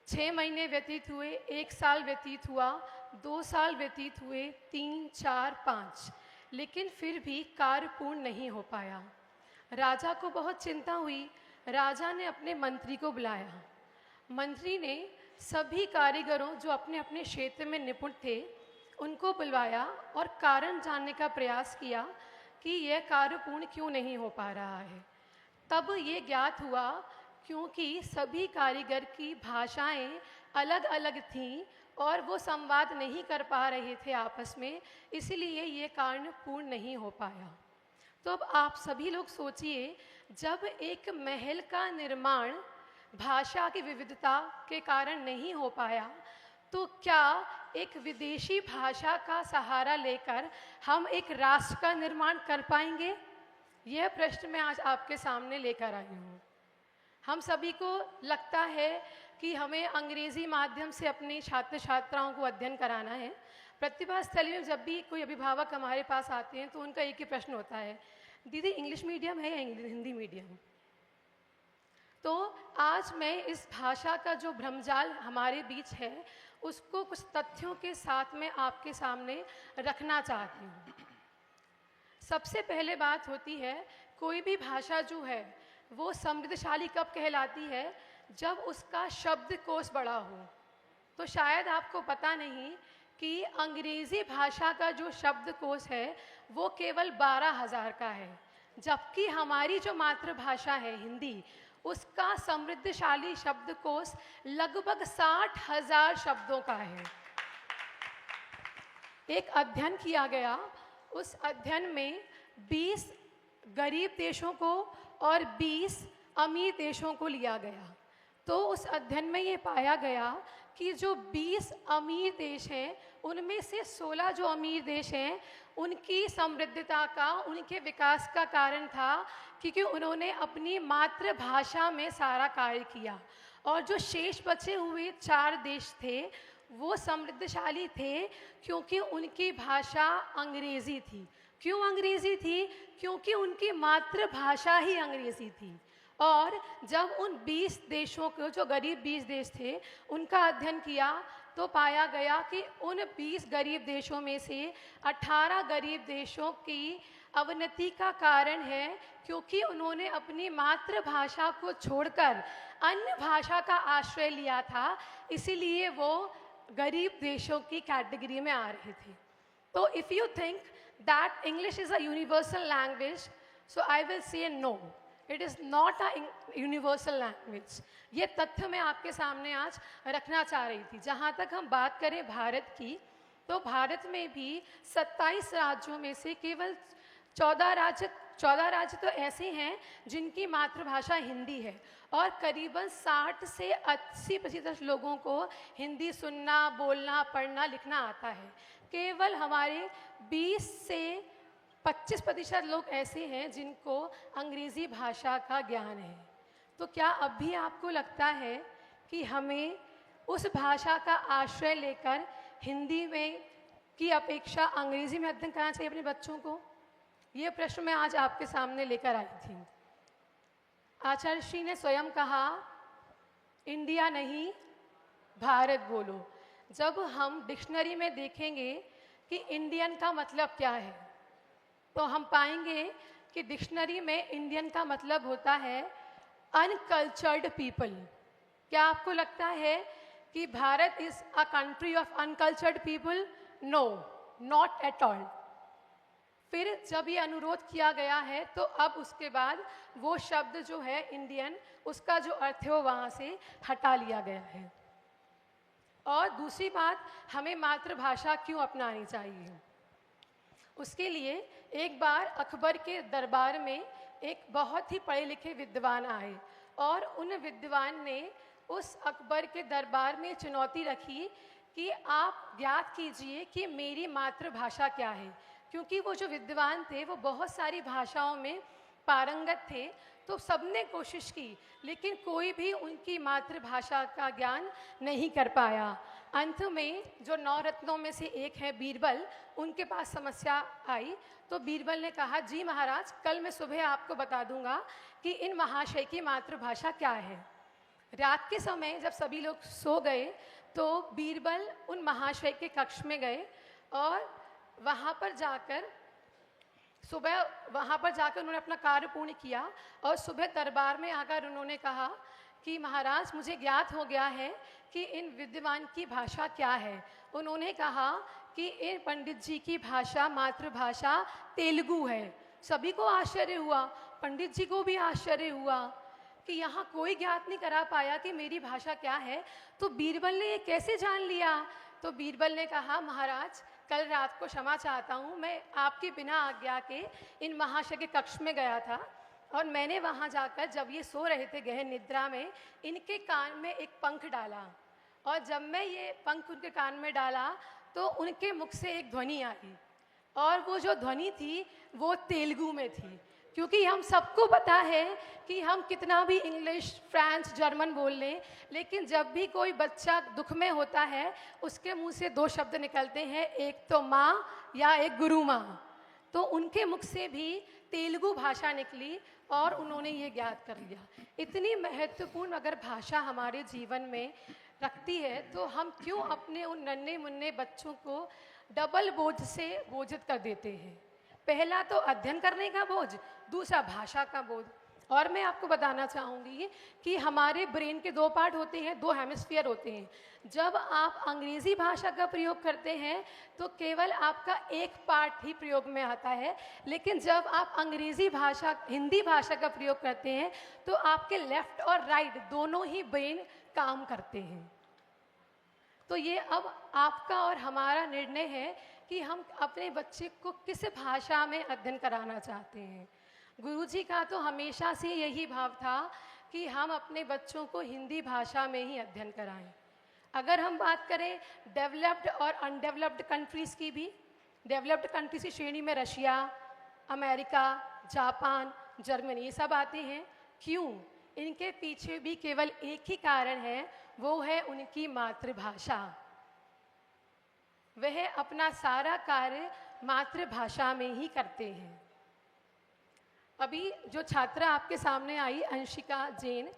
E: 6 महीने व्यतीत हुए, 1 साल व्यतीत हुआ, 2 साल व्यतीत हुए, 3, 4, 5, लेकिन फिर भी कार्य पूर्ण नहीं हो पाया। राजा को बहुत चिंता हुई। राजा ने अपने मंत्री को बुलाया। मंत्री ने सभी कारीगरों जो अपने अपने क्षेत्र में निपुण थे उनको बुलवाया और कारण जानने का प्रयास किया कि यह कार्य पूर्ण क्यों नहीं हो पा रहा है। तब ये ज्ञात हुआ क्योंकि सभी कारीगर की भाषाएं अलग अलग थीं और वो संवाद नहीं कर पा रहे थे आपस में, इसलिए ये कार्य पूर्ण नहीं हो पाया। तो अब आप सभी लोग सोचिए, जब एक महल का निर्माण भाषा की विविधता के कारण नहीं हो पाया, तो क्या एक विदेशी भाषा का सहारा लेकर हम एक राष्ट्र का निर्माण कर पाएंगे? यह प्रश्न मैं आज आपके सामने लेकर आई हूँ। हम सभी को लगता है कि हमें अंग्रेजी माध्यम से अपने छात्र छात्राओं को अध्ययन कराना है। प्रतिभा स्थली में जब भी कोई अभिभावक हमारे पास आते हैं तो उनका एक ही प्रश्न होता है, दीदी इंग्लिश मीडियम है या हिंदी मीडियम? तो आज मैं इस भाषा का जो भ्रमजाल हमारे बीच है उसको कुछ तथ्यों के साथ में आपके सामने रखना चाहती हूँ। सबसे पहले बात होती है, कोई भी भाषा जो है वो समृद्धशाली कब कहलाती है? जब उसका शब्दकोश बड़ा हो। तो शायद आपको पता नहीं कि अंग्रेज़ी भाषा का जो शब्दकोश है वो केवल 12,000 का है, जबकि हमारी जो मातृभाषा है हिंदी, उसका समृद्धशाली शब्दकोश लगभग 60,000 शब्दों का है। एक अध्ययन किया गया, उस अध्ययन में 20 गरीब देशों को और 20 अमीर देशों को लिया गया। तो उस अध्ययन में ये पाया गया कि जो 20 अमीर देश हैं उनमें से 16 जो अमीर देश हैं उनकी समृद्धता का, उनके विकास का कारण था क्योंकि उन्होंने अपनी मातृभाषा में सारा कार्य किया, और जो शेष बचे हुए 4 देश थे वो समृद्धशाली थे क्योंकि उनकी भाषा अंग्रेज़ी थी। क्यों अंग्रेज़ी थी? क्योंकि उनकी मातृभाषा ही अंग्रेज़ी थी। और जब उन 20 देशों को, जो गरीब 20 देश थे, उनका अध्ययन किया तो पाया गया कि उन 20 गरीब देशों में से 18 गरीब देशों की अवनति का कारण है क्योंकि उन्होंने अपनी मातृभाषा को छोड़कर अन्य भाषा का आश्रय लिया था, इसीलिए वो गरीब देशों की कैटेगरी में आ रहे थे। तो if you think that English is a universal language, so I will say no, it is not a universal language. ये तथ्य मैं आपके सामने आज रखना चाह रही थी। जहाँ तक हम बात करें भारत की, तो भारत में भी 27 राज्यों में से केवल 14 राज्य तो ऐसे हैं जिनकी मातृभाषा हिंदी है, और करीबन 60 से 80% लोगों को हिंदी सुनना, बोलना, पढ़ना, लिखना आता है। केवल हमारे 20 से 25% लोग ऐसे हैं जिनको अंग्रेज़ी भाषा का ज्ञान है। तो क्या अब भी आपको लगता है कि हमें उस भाषा का आश्रय लेकर हिंदी में की अपेक्षा अंग्रेज़ी में अध्ययन करना चाहिए अपने बच्चों को? ये प्रश्न मैं आज आपके सामने लेकर आई थी। आचार्य श्री ने स्वयं कहा, इंडिया नहीं भारत बोलो। जब हम डिक्शनरी में देखेंगे कि इंडियन का मतलब क्या है, तो हम पाएंगे कि डिक्शनरी में इंडियन का मतलब होता है अनकल्चर्ड पीपल। क्या आपको लगता है कि Bharat is a country of uncultured people? No, not at all. फिर जब ये अनुरोध किया गया है तो अब उसके बाद वो शब्द जो है इंडियन, उसका जो अर्थ है वो वहाँ से हटा लिया गया है। और दूसरी बात, हमें मातृभाषा क्यों अपनानी चाहिए? उसके लिए एक बार अकबर के दरबार में एक बहुत ही पढ़े लिखे विद्वान आए और उन विद्वान ने उस अकबर के दरबार में चुनौती रखी कि आप ज्ञात कीजिए कि मेरी मातृभाषा क्या है। क्योंकि वो जो विद्वान थे वो बहुत सारी भाषाओं में पारंगत थे, तो सबने कोशिश की लेकिन कोई भी उनकी मातृभाषा का ज्ञान नहीं कर पाया। अंत में जो 9 रत्नों में से एक है बीरबल, उनके पास समस्या आई तो बीरबल ने कहा, जी महाराज, कल मैं सुबह आपको बता दूंगा कि इन महाशय की मातृभाषा क्या है। रात के समय जब सभी लोग सो गए तो बीरबल उन महाशय के कक्ष में गए और वहाँ पर जाकर उन्होंने अपना कार्य पूर्ण किया और सुबह दरबार में आकर उन्होंने कहा कि महाराज, मुझे ज्ञात हो गया है कि इन विद्वान की भाषा क्या है। उन्होंने कहा कि इन पंडित जी की भाषा, मातृभाषा तेलुगु है। सभी को आश्चर्य हुआ, पंडित जी को भी आश्चर्य हुआ कि यहाँ कोई ज्ञात नहीं करा पाया कि मेरी भाषा क्या है, तो बीरबल ने ये कैसे जान लिया? तो बीरबल ने कहा, महाराज, कल रात को क्षमा चाहता हूँ, मैं आपके बिना आज्ञा के इन महाशय के कक्ष में गया था और मैंने वहाँ जाकर जब ये सो रहे थे गहन निद्रा में, इनके कान में एक पंख डाला और जब मैं ये पंख उनके कान में डाला तो उनके मुख से एक ध्वनि आई और वो जो ध्वनि थी वो तेलुगु में थी। क्योंकि हम सबको पता है कि हम कितना भी इंग्लिश, फ्रेंच, जर्मन बोल लें, लेकिन जब भी कोई बच्चा दुख में होता है उसके मुंह से 2 शब्द निकलते हैं, एक तो माँ या एक गुरु माँ। तो उनके मुख से भी तेलुगु भाषा निकली और उन्होंने ये ज्ञात कर लिया। इतनी महत्वपूर्ण अगर भाषा हमारे जीवन में रखती है तो हम क्यों अपने उन नन्हे मुन्ने बच्चों को डबल बोझ से बोझित कर देते हैं? पहला तो अध्ययन करने का बोझ, दूसरा भाषा का बोझ। और मैं आपको बताना चाहूँगी कि हमारे ब्रेन के 2 पार्ट होते हैं, 2 हेमिस्फीयर होते हैं। जब आप अंग्रेज़ी भाषा का प्रयोग करते हैं तो केवल आपका एक पार्ट ही प्रयोग में आता है, लेकिन जब आप हिंदी भाषा का प्रयोग करते हैं तो आपके लेफ्ट और राइट दोनों ही ब्रेन काम करते हैं। तो ये अब आपका और हमारा निर्णय है कि हम अपने बच्चे को किस भाषा में अध्ययन कराना चाहते हैं। गुरुजी का तो हमेशा से यही भाव था कि हम अपने बच्चों को हिंदी भाषा में ही अध्ययन कराएं। अगर हम बात करें डेवलप्ड और अनडेवलप्ड कंट्रीज़ की भी, डेवलप्ड कंट्रीज़ की श्रेणी में रशिया, अमेरिका, जापान, जर्मनी, ये सब आते हैं। क्यों? इनके पीछे भी केवल एक ही कारण है, वो है उनकी मातृभाषा। वह अपना सारा कार्य मातृभाषा में ही करते हैं। अभी जो छात्रा आपके सामने आई, अंशिका जैन,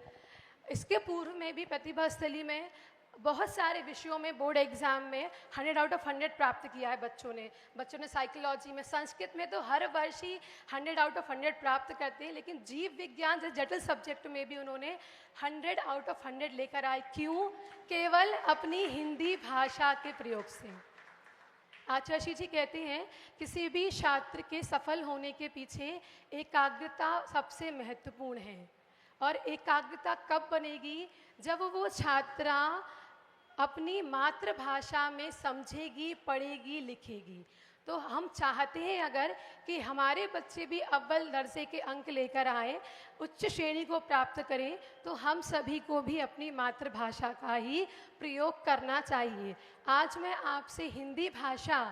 E: इसके पूर्व में भी प्रतिभा स्थली में बहुत सारे विषयों में बोर्ड एग्जाम में 100 आउट ऑफ 100 प्राप्त किया है बच्चों ने साइकोलॉजी में, संस्कृत में तो हर वर्ष ही 100 आउट ऑफ 100 प्राप्त करते हैं, लेकिन जीव विज्ञान जैसे जटिल सब्जेक्ट में भी उन्होंने 100 आउट ऑफ 100 लेकर आए। क्यों? केवल अपनी हिंदी भाषा के प्रयोग से। आचार्य जी कहते हैं, किसी भी छात्र के सफल होने के पीछे एकाग्रता सबसे महत्वपूर्ण है। और एकाग्रता कब बनेगी? जब वो छात्रा अपनी मातृभाषा में समझेगी, पढ़ेगी, लिखेगी। तो हम चाहते हैं अगर कि हमारे बच्चे भी अव्वल दर्जे के अंक लेकर आए, उच्च श्रेणी को प्राप्त करें, तो हम सभी को भी अपनी मातृभाषा का ही प्रयोग करना चाहिए। आज मैं आपसे हिंदी भाषा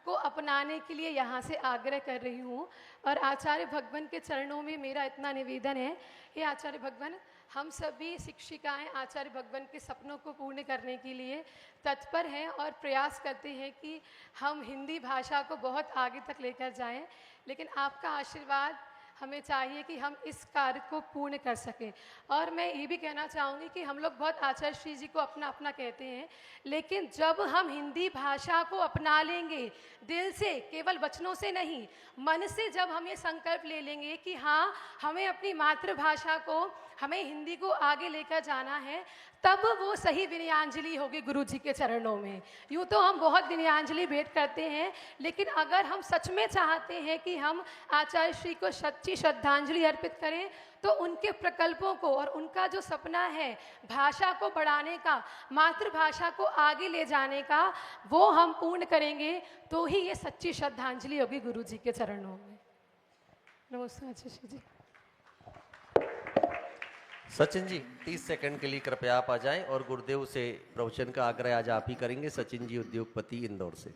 E: को अपनाने के लिए यहाँ से आग्रह कर रही हूँ और आचार्य भगवान के चरणों में मेरा इतना निवेदन है कि आचार्य भगवान, हम सभी शिक्षिकाएं आचार्य भगवान के सपनों को पूर्ण करने के लिए तत्पर हैं और प्रयास करते हैं कि हम हिंदी भाषा को बहुत आगे तक लेकर जाएं, लेकिन आपका आशीर्वाद हमें चाहिए कि हम इस कार्य को पूर्ण कर सकें। और मैं ये भी कहना चाहूँगी कि हम लोग बहुत आचार्य श्री जी को अपना अपना कहते हैं, लेकिन जब हम हिंदी भाषा को अपना लेंगे दिल से, केवल वचनों से नहीं, मन से जब हम ये संकल्प ले लेंगे कि हाँ, हमें अपनी मातृभाषा को हमें हिंदी को आगे लेकर जाना है, तब वो सही विनयांजलि होगी गुरु जी के चरणों में। यूँ तो हम बहुत विनयांजलि भेंट करते हैं, लेकिन अगर हम सच में चाहते हैं कि हम आचार्य श्री को सच्ची श्रद्धांजलि अर्पित करें, तो उनके प्रकल्पों को और उनका जो सपना है भाषा को बढ़ाने का, मातृभाषा को आगे ले जाने का, वो हम पूर्ण करेंगे, तो ही ये सच्ची श्रद्धांजलि होगी गुरु जी के चरणों में। नमस्कार आचार्य जी।
A: सचिन जी 30 सेकंड के लिए कृपया आप आ जाएं और गुरुदेव से प्रवचन का आग्रह आज आप ही करेंगे। सचिन जी उद्योगपति इंदौर से।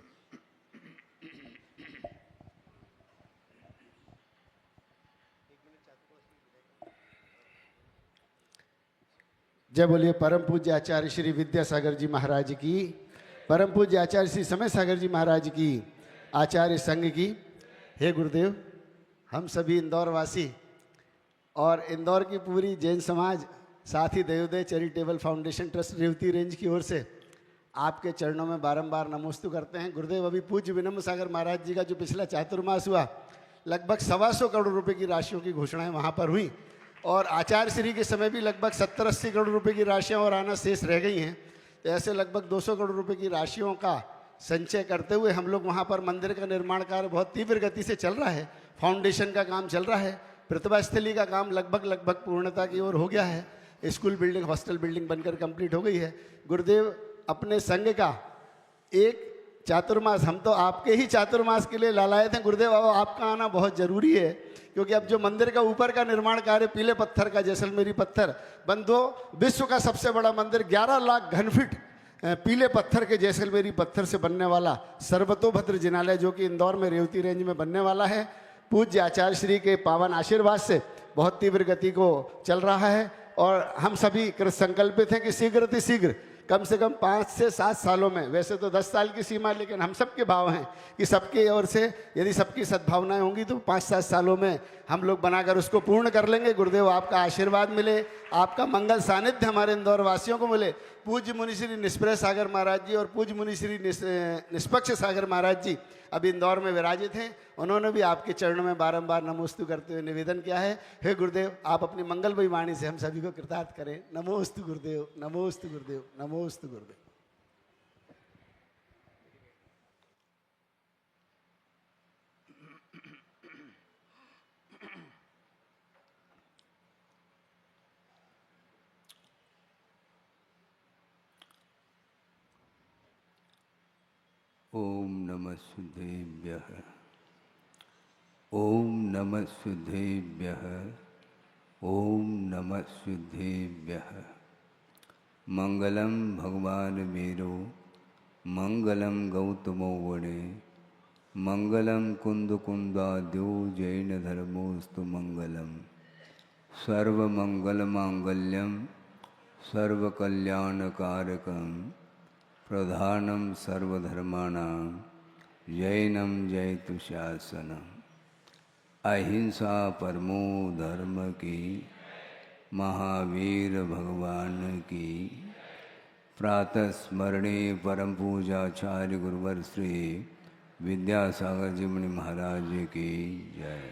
F: जय बोलिए परम पूज्य आचार्य श्री विद्यासागर जी महाराज की, परम पूज्य आचार्य श्री समय सागर जी महाराज की, आचार्य संघ की। हे गुरुदेव, हम सभी इंदौर वासी और इंदौर की पूरी जैन समाज, साथ ही Dayoday charitable foundation trust Revati range की ओर से आपके चरणों में बारंबार नमोस्तु करते हैं। गुरुदेव, अभी पूज्य विनम्र सागर महाराज जी का जो पिछला चातुर्मास हुआ, लगभग 125 करोड़ रुपए की राशियों की घोषणाएं वहाँ पर हुई, और आचार्य श्री के समय भी लगभग 70-80 करोड़ रुपए की राशियाँ और आना शेष रह गई हैं। तो ऐसे लगभग 200 करोड़ रुपए की राशियों का संचय करते हुए हम लोग वहाँ पर मंदिर का निर्माण कार्य बहुत तीव्र गति से चल रहा है। फाउंडेशन का काम चल रहा है, प्रतिभा स्थली का काम लगभग पूर्णता की ओर हो गया है, स्कूल बिल्डिंग, हॉस्टल बिल्डिंग बनकर कंप्लीट हो गई है। गुरुदेव, अपने संघ का एक चातुर्मास, हम तो आपके ही चातुर्मास के लिए लालायत हैं गुरुदेव, अब आपका आना बहुत जरूरी है, क्योंकि अब जो मंदिर का ऊपर का निर्माण कार्य पीले पत्थर का, जैसलमेरी पत्थर, बंधो विश्व का सबसे बड़ा मंदिर 11 लाख घनफीट पीले पत्थर के जैसलमेरी पत्थर से बनने वाला सर्वतोभद्र जिनालय, जो कि इंदौर में रेवती रेंज में बनने वाला है, पूज्य आचार्य श्री के पावन आशीर्वाद से बहुत तीव्र गति को चल रहा है। और हम सभी कृत संकल्पित हैं कि शीघ्र कम से कम 5 से 7 सालों में, वैसे तो 10 साल की सीमा, लेकिन हम सबके भाव हैं कि सबके ओर से यदि सबकी सद्भावनाएं होंगी तो 5-7 सालों में हम लोग बनाकर उसको पूर्ण कर लेंगे। गुरुदेव, आपका आशीर्वाद मिले, आपका मंगल सानिध्य हमारे इंदौर वासियों को मिले। पूज्य मुनि श्री निष्प्रय सागर महाराज जी और पूज्य मुनि श्री निष्पक्ष सागर महाराज जी अभी इंदौर में विराजित हैं, उन्होंने भी आपके चरणों में बारंबार नमोस्तु करते हुए निवेदन किया है। हे गुरुदेव, आप अपनी मंगलमयी वाणी से हम सभी को कृतार्थ करें। नमोस्तु गुरुदेव, नमोस्तु गुरुदेव, नमोस्तु गुरुदेव।
G: ओम नमः शुद्धेभ्यः, ओम नमः शुद्धेभ्यः, ओम नमः शुद्धेभ्यः। मंगलम भगवान वीरो, मंगलम गौतमो वने, मंगलम कुंद कुंदाद्यो जैन धर्मोस्तु मंगलम। सर्वमंगल मांगल्यम सर्वकल्याणकारकम प्रधानम सर्वधर्माणां जैनम जयतु शासनम। अहिंसा परमो धर्म की, महावीर भगवान की। प्रातः स्मरणे परम पूजाचार्य गुरुवर श्री विद्यासागर जी मुनि महाराज की जय।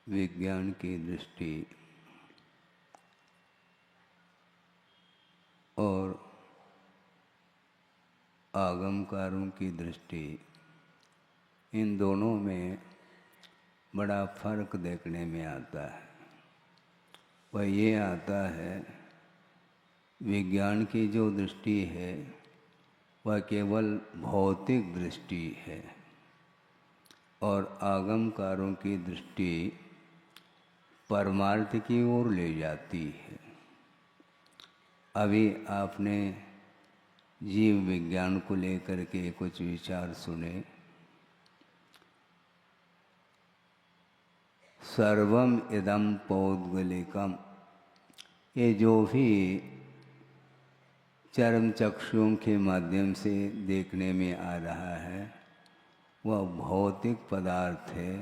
G: विज्ञान की दृष्टि और आगमकारों की दृष्टि, इन दोनों में बड़ा फर्क देखने में आता है। वह ये आता है, विज्ञान की जो दृष्टि है वह केवल भौतिक दृष्टि है, और आगमकारों की दृष्टि परमार्थ की ओर ले जाती है। अभी आपने जीव विज्ञान को लेकर के कुछ विचार सुने। सर्वम इदम पौद्गलिकम, ये जो भी चर्म चक्षुओं के माध्यम से देखने में आ रहा है वह भौतिक पदार्थ है,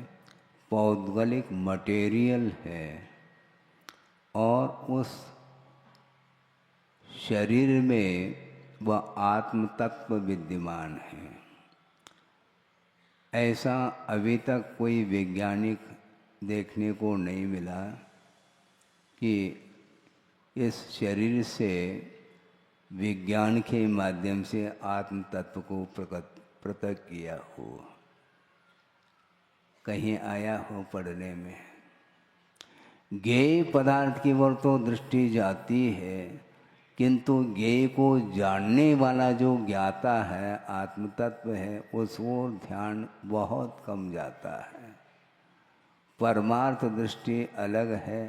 G: पौद्गलिक मटेरियल है और उस शरीर में वह आत्म तत्व विद्यमान है। ऐसा अभी तक कोई वैज्ञानिक देखने को नहीं मिला कि इस शरीर से विज्ञान के माध्यम से आत्म तत्व को प्रकट किया हो। कहीं आया हो पढ़ने में? ज्ञेय पदार्थ की ओर तो दृष्टि जाती है, किंतु ज्ञेय को जानने वाला जो ज्ञाता है, आत्म तत्व है, उस ओर ध्यान बहुत कम जाता है। परमार्थ दृष्टि अलग है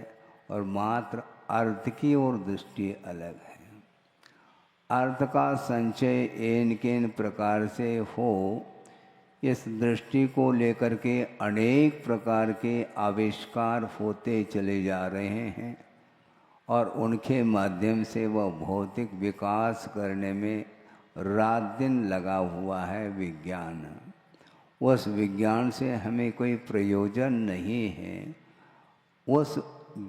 G: और मात्र अर्थ की ओर दृष्टि अलग है। अर्थ का संचय एन केन प्रकार से हो, इस दृष्टि को लेकर के अनेक प्रकार के आविष्कार होते चले जा रहे हैं और उनके माध्यम से वह भौतिक विकास करने में रात दिन लगा हुआ है विज्ञान। उस विज्ञान से हमें कोई प्रयोजन नहीं है, उस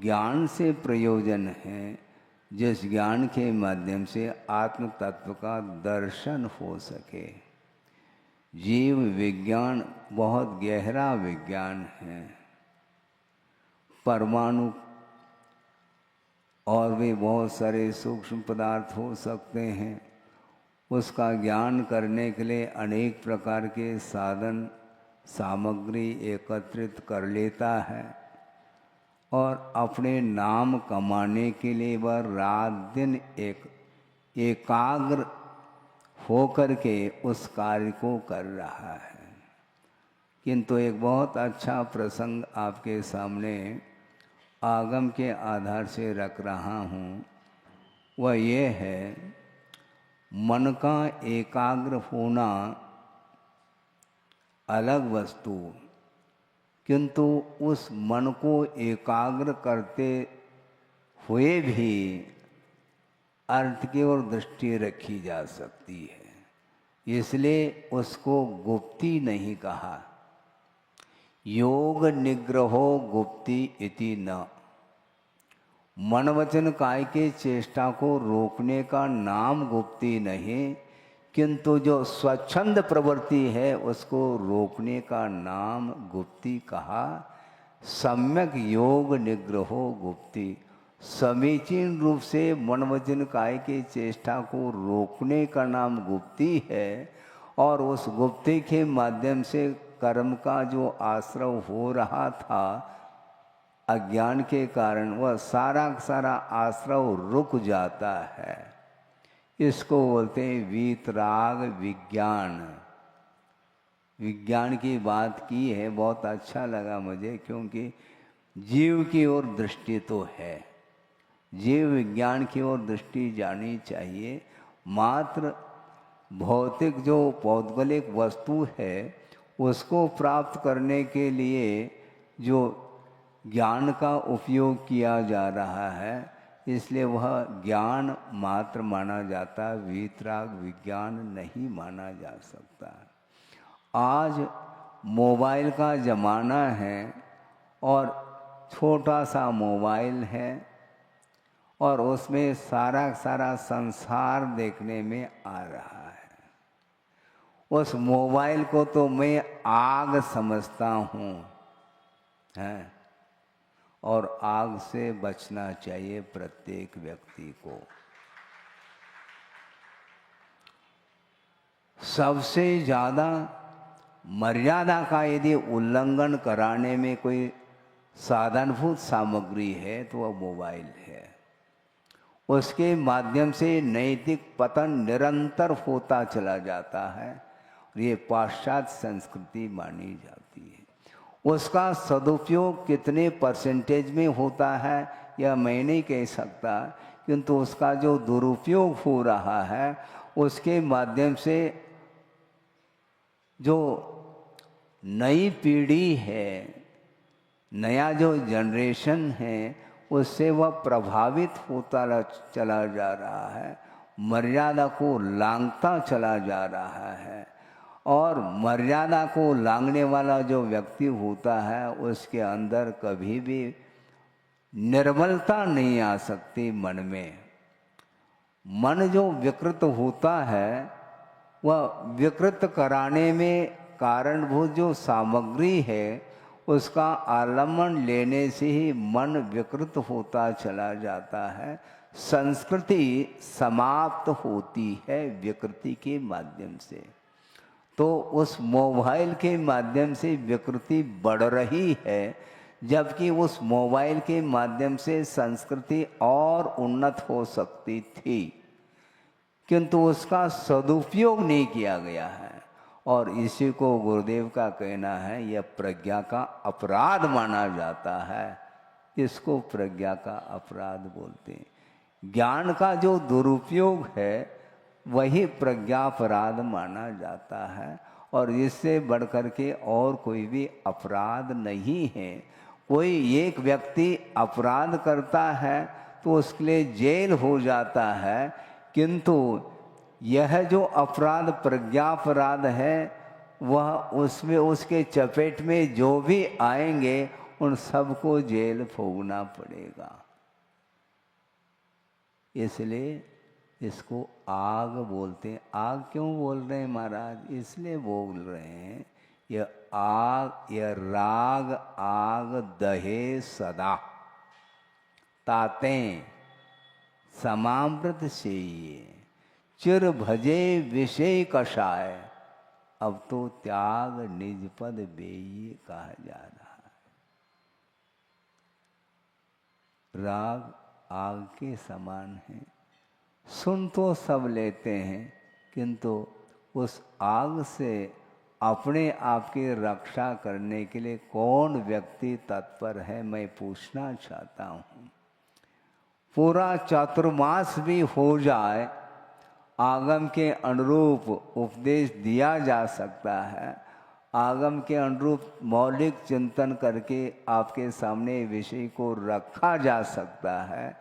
G: ज्ञान से प्रयोजन है जिस ज्ञान के माध्यम से आत्म तत्व का दर्शन हो सके। जीव विज्ञान बहुत गहरा विज्ञान है। परमाणु और भी बहुत सारे सूक्ष्म पदार्थ हो सकते हैं। उसका ज्ञान करने के लिए अनेक प्रकार के साधन सामग्री एकत्रित कर लेता है और अपने नाम कमाने के लिए वह रात दिन एकाग्र होकर के उस कार्य को कर रहा है। किंतु एक बहुत अच्छा प्रसंग आपके सामने आगम के आधार से रख रहा हूँ। वह ये है, मन का एकाग्र होना अलग वस्तु, किंतु उस मन को एकाग्र करते हुए भी अर्थ की ओर दृष्टि रखी जा सकती है। इसलिए उसको गुप्ती नहीं कहा। योग निग्रहो गुप्ती इति न। मन वचन काय के चेष्टा को रोकने का नाम गुप्ती नहीं, किंतु जो स्वच्छंद प्रवृत्ति है उसको रोकने का नाम गुप्ती कहा। सम्यक योग निग्रहो गुप्ती। समीचीन रूप से मन वचन काय के चेष्टा को रोकने का नाम गुप्ती है और उस गुप्ती के माध्यम से कर्म का जो आश्रव हो रहा था अज्ञान के कारण, वह सारा सारा आश्रव रुक जाता है। इसको बोलते हैं वीतराग विज्ञान। विज्ञान की बात की है, बहुत अच्छा लगा मुझे, क्योंकि जीव की ओर दृष्टि तो है, जीव विज्ञान की ओर दृष्टि जानी चाहिए। मात्र भौतिक जो पौद्गलिक वस्तु है उसको प्राप्त करने के लिए जो ज्ञान का उपयोग किया जा रहा है, इसलिए वह ज्ञान मात्र माना जाता, वीतराग विज्ञान नहीं माना जा सकता। आज मोबाइल का ज़माना है और छोटा सा मोबाइल है और उसमें सारा सारा संसार देखने में आ रहा है। उस मोबाइल को तो मैं आग समझता हूँ, है, और आग से बचना चाहिए प्रत्येक व्यक्ति को। सबसे ज़्यादा मर्यादा का यदि उल्लंघन कराने में कोई साधनभूत सामग्री है तो वह मोबाइल है। उसके माध्यम से नैतिक पतन निरंतर होता चला जाता है और ये पाश्चात्य संस्कृति मानी जाती है। उसका सदुपयोग कितने परसेंटेज में होता है यह मैं नहीं कह सकता, किंतु उसका जो दुरुपयोग हो रहा है उसके माध्यम से जो नई पीढ़ी है, नया जो जनरेशन है, उससे वह प्रभावित होता चला जा रहा है, मर्यादा को लांघता चला जा रहा है। और मर्यादा को लांघने वाला जो व्यक्ति होता है उसके अंदर कभी भी निर्मलता नहीं आ सकती मन में। मन जो विकृत होता है वह विकृत कराने में कारणभूत जो सामग्री है उसका आलम्बन लेने से ही मन विकृत होता चला जाता है। संस्कृति समाप्त होती है विकृति के माध्यम से। तो उस मोबाइल के माध्यम से विकृति बढ़ रही है, जबकि उस मोबाइल के माध्यम से संस्कृति और उन्नत हो सकती थी, किंतु उसका सदुपयोग नहीं किया गया है। और इसी को गुरुदेव का कहना है यह प्रज्ञा का अपराध माना जाता है। इसको प्रज्ञा का अपराध बोलते हैं। ज्ञान का जो दुरुपयोग है वही प्रज्ञापराध माना जाता है, और इससे बढ़कर के और कोई भी अपराध नहीं है। कोई एक व्यक्ति अपराध करता है तो उसके लिए जेल हो जाता है, किंतु यह जो अपराध प्रज्ञापराध है वह उसमें उसके चपेट में जो भी आएंगे उन सबको जेल भोगना पड़ेगा। इसलिए इसको आग बोलते हैं। आग क्यों बोल रहे हैं महाराज? इसलिए बोल रहे हैं यह आग, यह राग आग दहे सदा ताते समामृत से ये चिर भजे विषय कषाय, अब तो त्याग निज पद बेई कहा जा रहा है। राग आग के समान है। सुन तो सब लेते हैं, किंतु उस आग से अपने आप की रक्षा करने के लिए कौन व्यक्ति तत्पर है, मैं पूछना चाहता हूँ। पूरा चातुर्मास भी हो जाए, आगम के अनुरूप उपदेश दिया जा सकता है, आगम के अनुरूप मौलिक चिंतन करके आपके सामने विषय को रखा जा सकता है।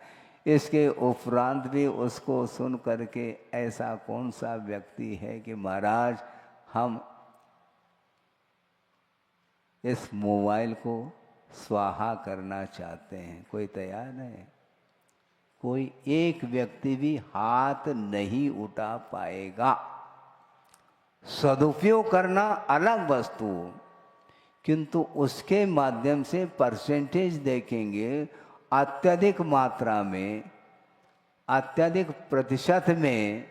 G: इसके उपरांत भी उसको सुन करके ऐसा कौन सा व्यक्ति है कि महाराज हम इस मोबाइल को स्वाहा करना चाहते हैं? कोई तैयार है? कोई एक व्यक्ति भी हाथ नहीं उठा पाएगा। सदुपयोग करना अलग वस्तु, किंतु उसके माध्यम से परसेंटेज देखेंगे अत्यधिक मात्रा में, अत्यधिक प्रतिशत में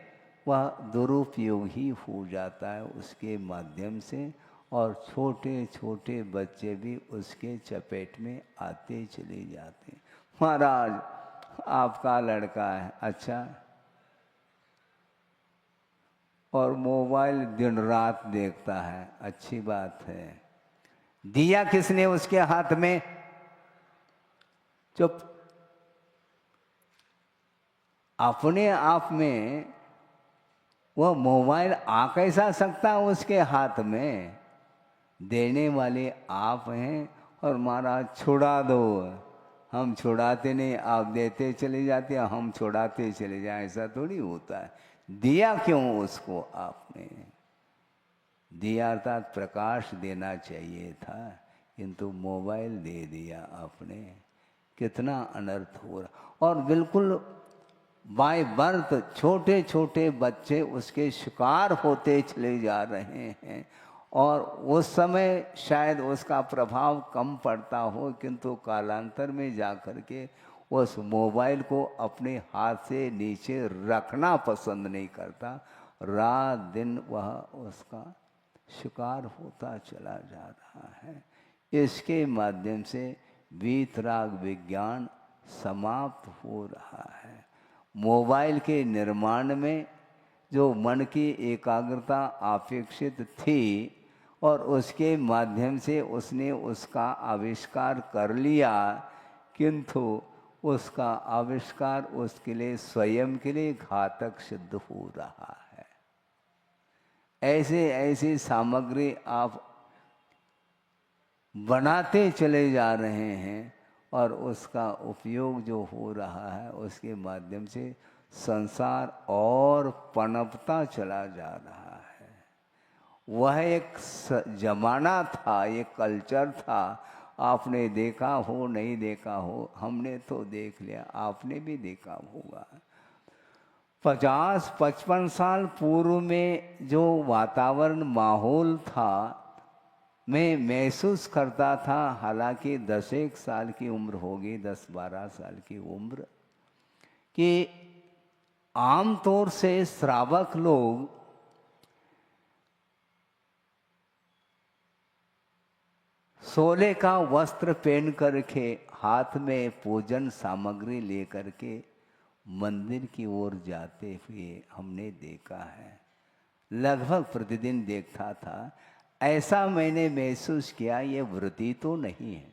G: वह दुरुपयोग ही हो जाता है उसके माध्यम से, और छोटे छोटे बच्चे भी उसके चपेट में आते चले जाते। महाराज आपका लड़का है, अच्छा, और मोबाइल दिन रात देखता है, अच्छी बात है। दिया किसने उसके हाथ में? चुप। अपने आप में वह मोबाइल आ कैसा सकता है उसके हाथ में? देने वाले आप हैं, और महाराज छुड़ा दो। हम छुड़ाते नहीं, आप देते चले जाते, हम छुड़ाते चले जाए, ऐसा थोड़ी होता है। दिया क्यों उसको आपने? दिया अर्थात प्रकाश देना चाहिए था, किंतु मोबाइल दे दिया आपने। कितना अनर्थ हो रहा। और बिल्कुल बाय बर्थ छोटे छोटे बच्चे उसके शिकार होते चले जा रहे हैं, और उस समय शायद उसका प्रभाव कम पड़ता हो, किंतु कालांतर में जाकर के उस मोबाइल को अपने हाथ से नीचे रखना पसंद नहीं करता। रात दिन वह उसका शिकार होता चला जा रहा है। इसके माध्यम से वीतराग विज्ञान समाप्त हो रहा है। मोबाइल के निर्माण में जो मन की एकाग्रता अपेक्षित थी, और उसके माध्यम से उसने उसका आविष्कार कर लिया, किंतु उसका आविष्कार उसके लिए स्वयं के लिए घातक सिद्ध हो रहा है। ऐसे ऐसी सामग्री आप बनाते चले जा रहे हैं, और उसका उपयोग जो हो रहा है उसके माध्यम से संसार और पनपता चला जा रहा है। वह एक जमाना था, एक कल्चर था। आपने देखा हो नहीं देखा हो, हमने तो देख लिया, आपने भी देखा होगा। 50-55 साल पूर्व में जो वातावरण माहौल था, मैं महसूस करता था, हालांकि 10-1 साल की उम्र होगी, 10-12 साल की उम्र, कि आमतौर से श्रावक लोग सोले का वस्त्र पहन करके हाथ में पूजन सामग्री लेकर के मंदिर की ओर जाते हुए हमने देखा है, लगभग प्रतिदिन देखता था। ऐसा मैंने महसूस किया, ये वृत्ति तो नहीं है।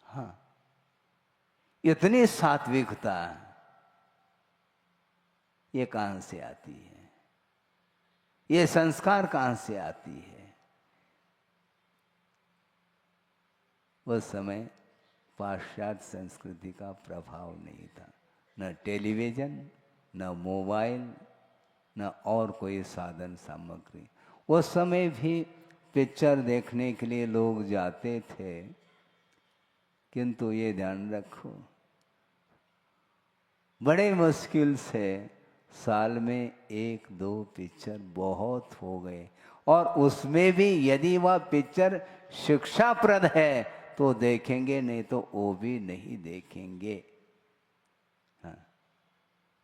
G: हाँ, इतनी सात्विकता ये कहां से आती है? ये संस्कार कहां से आती है? उस समय पाश्चात्य संस्कृति का प्रभाव नहीं था, न टेलीविजन, न मोबाइल, न और कोई साधन सामग्री। उस समय भी पिक्चर देखने के लिए लोग जाते थे, किंतु ये ध्यान रखो, बड़े मुश्किल से साल में 1-2 पिक्चर बहुत हो गए, और उसमें भी यदि वह पिक्चर शिक्षाप्रद है तो देखेंगे, नहीं तो वो भी नहीं देखेंगे। हाँ,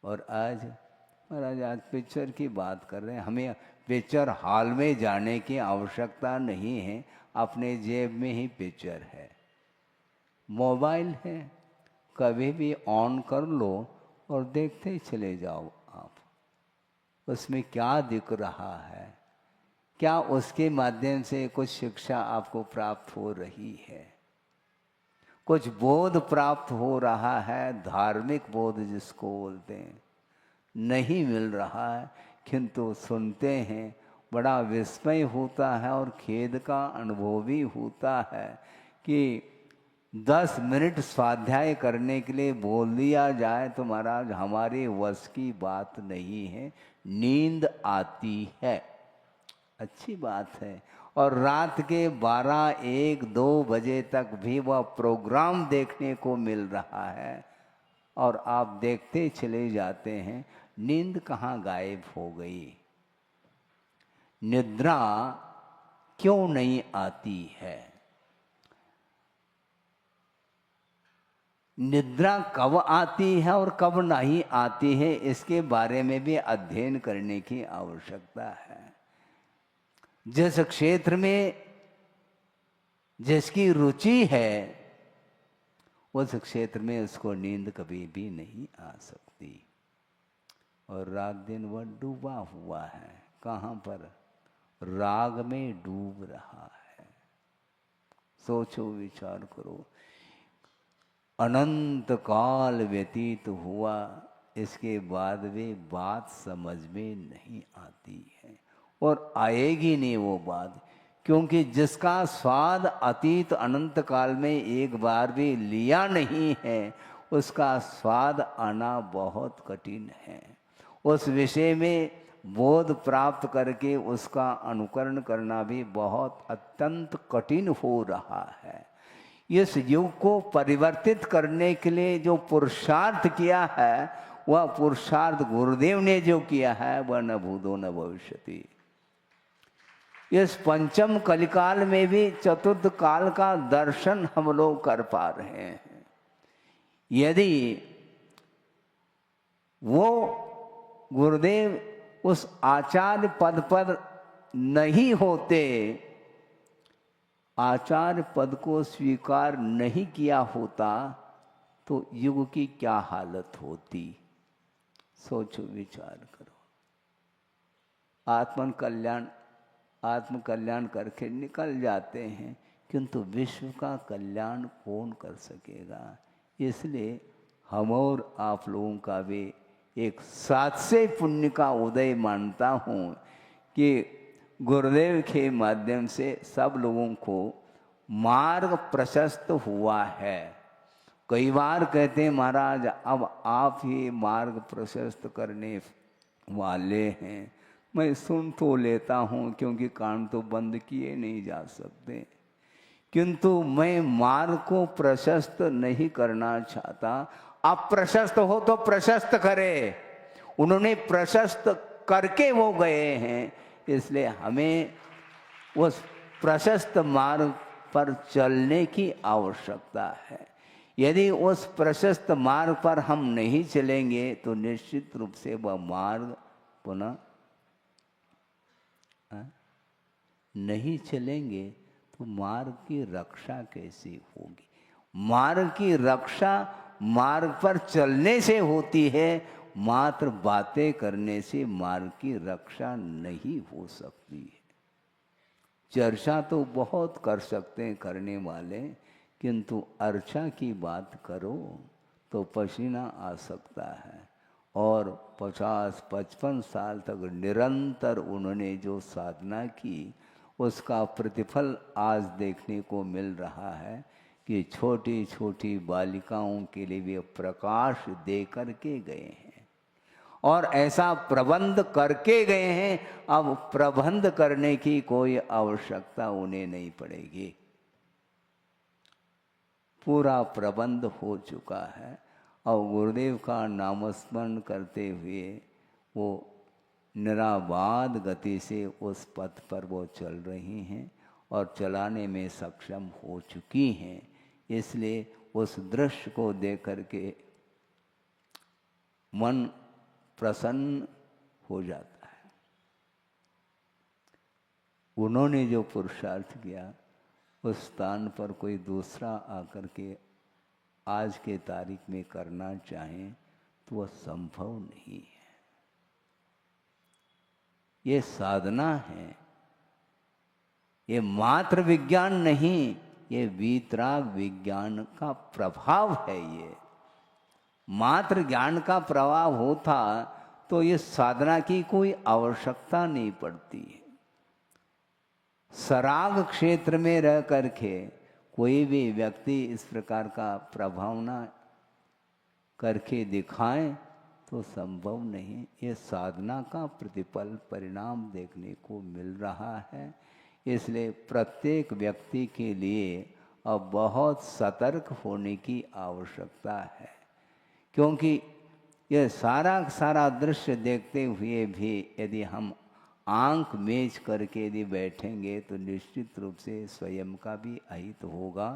G: और आज महाराज, आज पिक्चर की बात कर रहे हैं, हमें पिक्चर हॉल में जाने की आवश्यकता नहीं है, अपने जेब में ही पिक्चर है, मोबाइल है, कभी भी ऑन कर लो और देखते ही चले जाओ आप। उसमें क्या दिख रहा है, क्या उसके माध्यम से कुछ शिक्षा आपको प्राप्त हो रही है, कुछ बोध प्राप्त हो रहा है, धार्मिक बोध जिसको बोलते हैं, नहीं मिल रहा है। किंतु सुनते हैं, बड़ा विस्मय होता है और खेद का अनुभव भी होता है कि 10 मिनट स्वाध्याय करने के लिए बोल दिया जाए तो महाराज हमारे वश की बात नहीं है, नींद आती है। अच्छी बात है, और रात के 12-1-2 बजे तक भी वह प्रोग्राम देखने को मिल रहा है, और आप देखते चले जाते हैं, नींद कहाँ गायब हो गई? निद्रा क्यों नहीं आती है? निद्रा कब आती है और कब नहीं आती है, इसके बारे में भी अध्ययन करने की आवश्यकता है। जिस क्षेत्र में जिसकी रुचि है, उस क्षेत्र में उसको नींद कभी भी नहीं आ सकती। और रात दिन वह डूबा हुआ है, कहाँ पर? राग में डूब रहा है। सोचो, विचार करो, अनंत काल व्यतीत हुआ, इसके बाद भी बात समझ में नहीं आती है, और आएगी नहीं वो बात, क्योंकि जिसका स्वाद अतीत अनंत काल में एक बार भी लिया नहीं है, उसका स्वाद आना बहुत कठिन है। उस विषय में बोध प्राप्त करके उसका अनुकरण करना भी बहुत अत्यंत कठिन हो रहा है। इस युग को परिवर्तित करने के लिए जो पुरुषार्थ किया है, वह पुरुषार्थ गुरुदेव ने जो किया है, वह न भूतो न भविष्यति। इस पंचम कलिकाल में भी चतुर्थ काल का दर्शन हम लोग कर पा रहे हैं। यदि वो गुरुदेव उस आचार्य पद पर नहीं होते, आचार्य पद को स्वीकार नहीं किया होता, तो युग की क्या हालत होती? सोचो, विचार करो। आत्म कल्याण करके निकल जाते हैं, किंतु विश्व का कल्याण कौन कर सकेगा? इसलिए हम और आप लोगों का भी एक साथ से पुण्य का उदय मानता हूँ कि गुरुदेव के माध्यम से सब लोगों को मार्ग प्रशस्त हुआ है। कई बार कहते हैं, महाराज अब आप ही मार्ग प्रशस्त करने वाले हैं, मैं सुन तो लेता हूँ क्योंकि कान तो बंद किए नहीं जा सकते, किंतु मैं मार्ग को प्रशस्त नहीं करना चाहता। आप प्रशस्त हो तो प्रशस्त करे, उन्होंने प्रशस्त करके वो गए हैं, इसलिए हमें उस प्रशस्त मार्ग पर चलने की आवश्यकता है। यदि उस प्रशस्त मार्ग पर हम नहीं चलेंगे तो निश्चित रूप से वह मार्ग पुनः नहीं चलेंगे तो मार्ग की रक्षा कैसे होगी? मार्ग की रक्षा मार्ग पर चलने से होती है, मात्र बातें करने से मार्ग की रक्षा नहीं हो सकती है। चर्चा तो बहुत कर सकते हैं करने वाले, किंतु अर्चा की बात करो तो पसीना आ सकता है। और 50-55 साल तक निरंतर उन्होंने जो साधना की उसका प्रतिफल आज देखने को मिल रहा है कि छोटी छोटी बालिकाओं के लिए वे प्रकाश दे करके गए हैं और ऐसा प्रबंध करके गए हैं। अब प्रबंध करने की कोई आवश्यकता उन्हें नहीं पड़ेगी, पूरा प्रबंध हो चुका है। और गुरुदेव का नामस्मरण करते हुए वो निराबाद गति से उस पथ पर वो चल रही हैं और चलाने में सक्षम हो चुकी हैं। इसलिए उस दृश्य को देख करके मन प्रसन्न हो जाता है। उन्होंने जो पुरुषार्थ किया उस स्थान पर कोई दूसरा आकर के आज के तारीख में करना चाहे तो वह संभव नहीं है। ये साधना है, ये मात्र विज्ञान नहीं, ये वीतराग विज्ञान का प्रभाव है। ये मात्र ज्ञान का प्रभाव होता तो ये साधना की कोई आवश्यकता नहीं पड़ती है। सराग क्षेत्र में रह करके कोई भी व्यक्ति इस प्रकार का प्रभाव ना करके दिखाए तो संभव नहीं। ये साधना का प्रतिफल परिणाम देखने को मिल रहा है। इसलिए प्रत्येक व्यक्ति के लिए अब बहुत सतर्क होने की आवश्यकता है, क्योंकि यह सारा दृश्य देखते हुए भी यदि हम आंख मेज करके यदि बैठेंगे तो निश्चित रूप से स्वयं का भी अहित होगा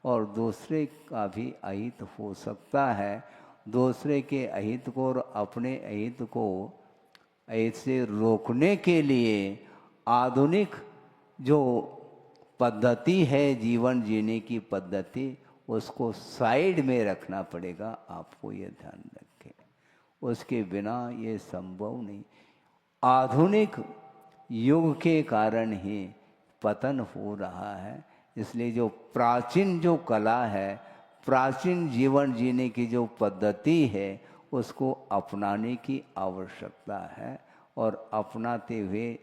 G: और दूसरे का भी अहित हो सकता है। दूसरे के अहित को और अपने अहित को ऐसे रोकने के लिए आधुनिक जो पद्धति है जीवन जीने की पद्धति, उसको साइड में रखना पड़ेगा। आपको ये ध्यान रखें, उसके बिना ये संभव नहीं। आधुनिक युग के कारण ही पतन हो रहा है। इसलिए जो प्राचीन जो कला है, प्राचीन जीवन जीने की जो पद्धति है, उसको अपनाने की आवश्यकता है और अपनाते हुए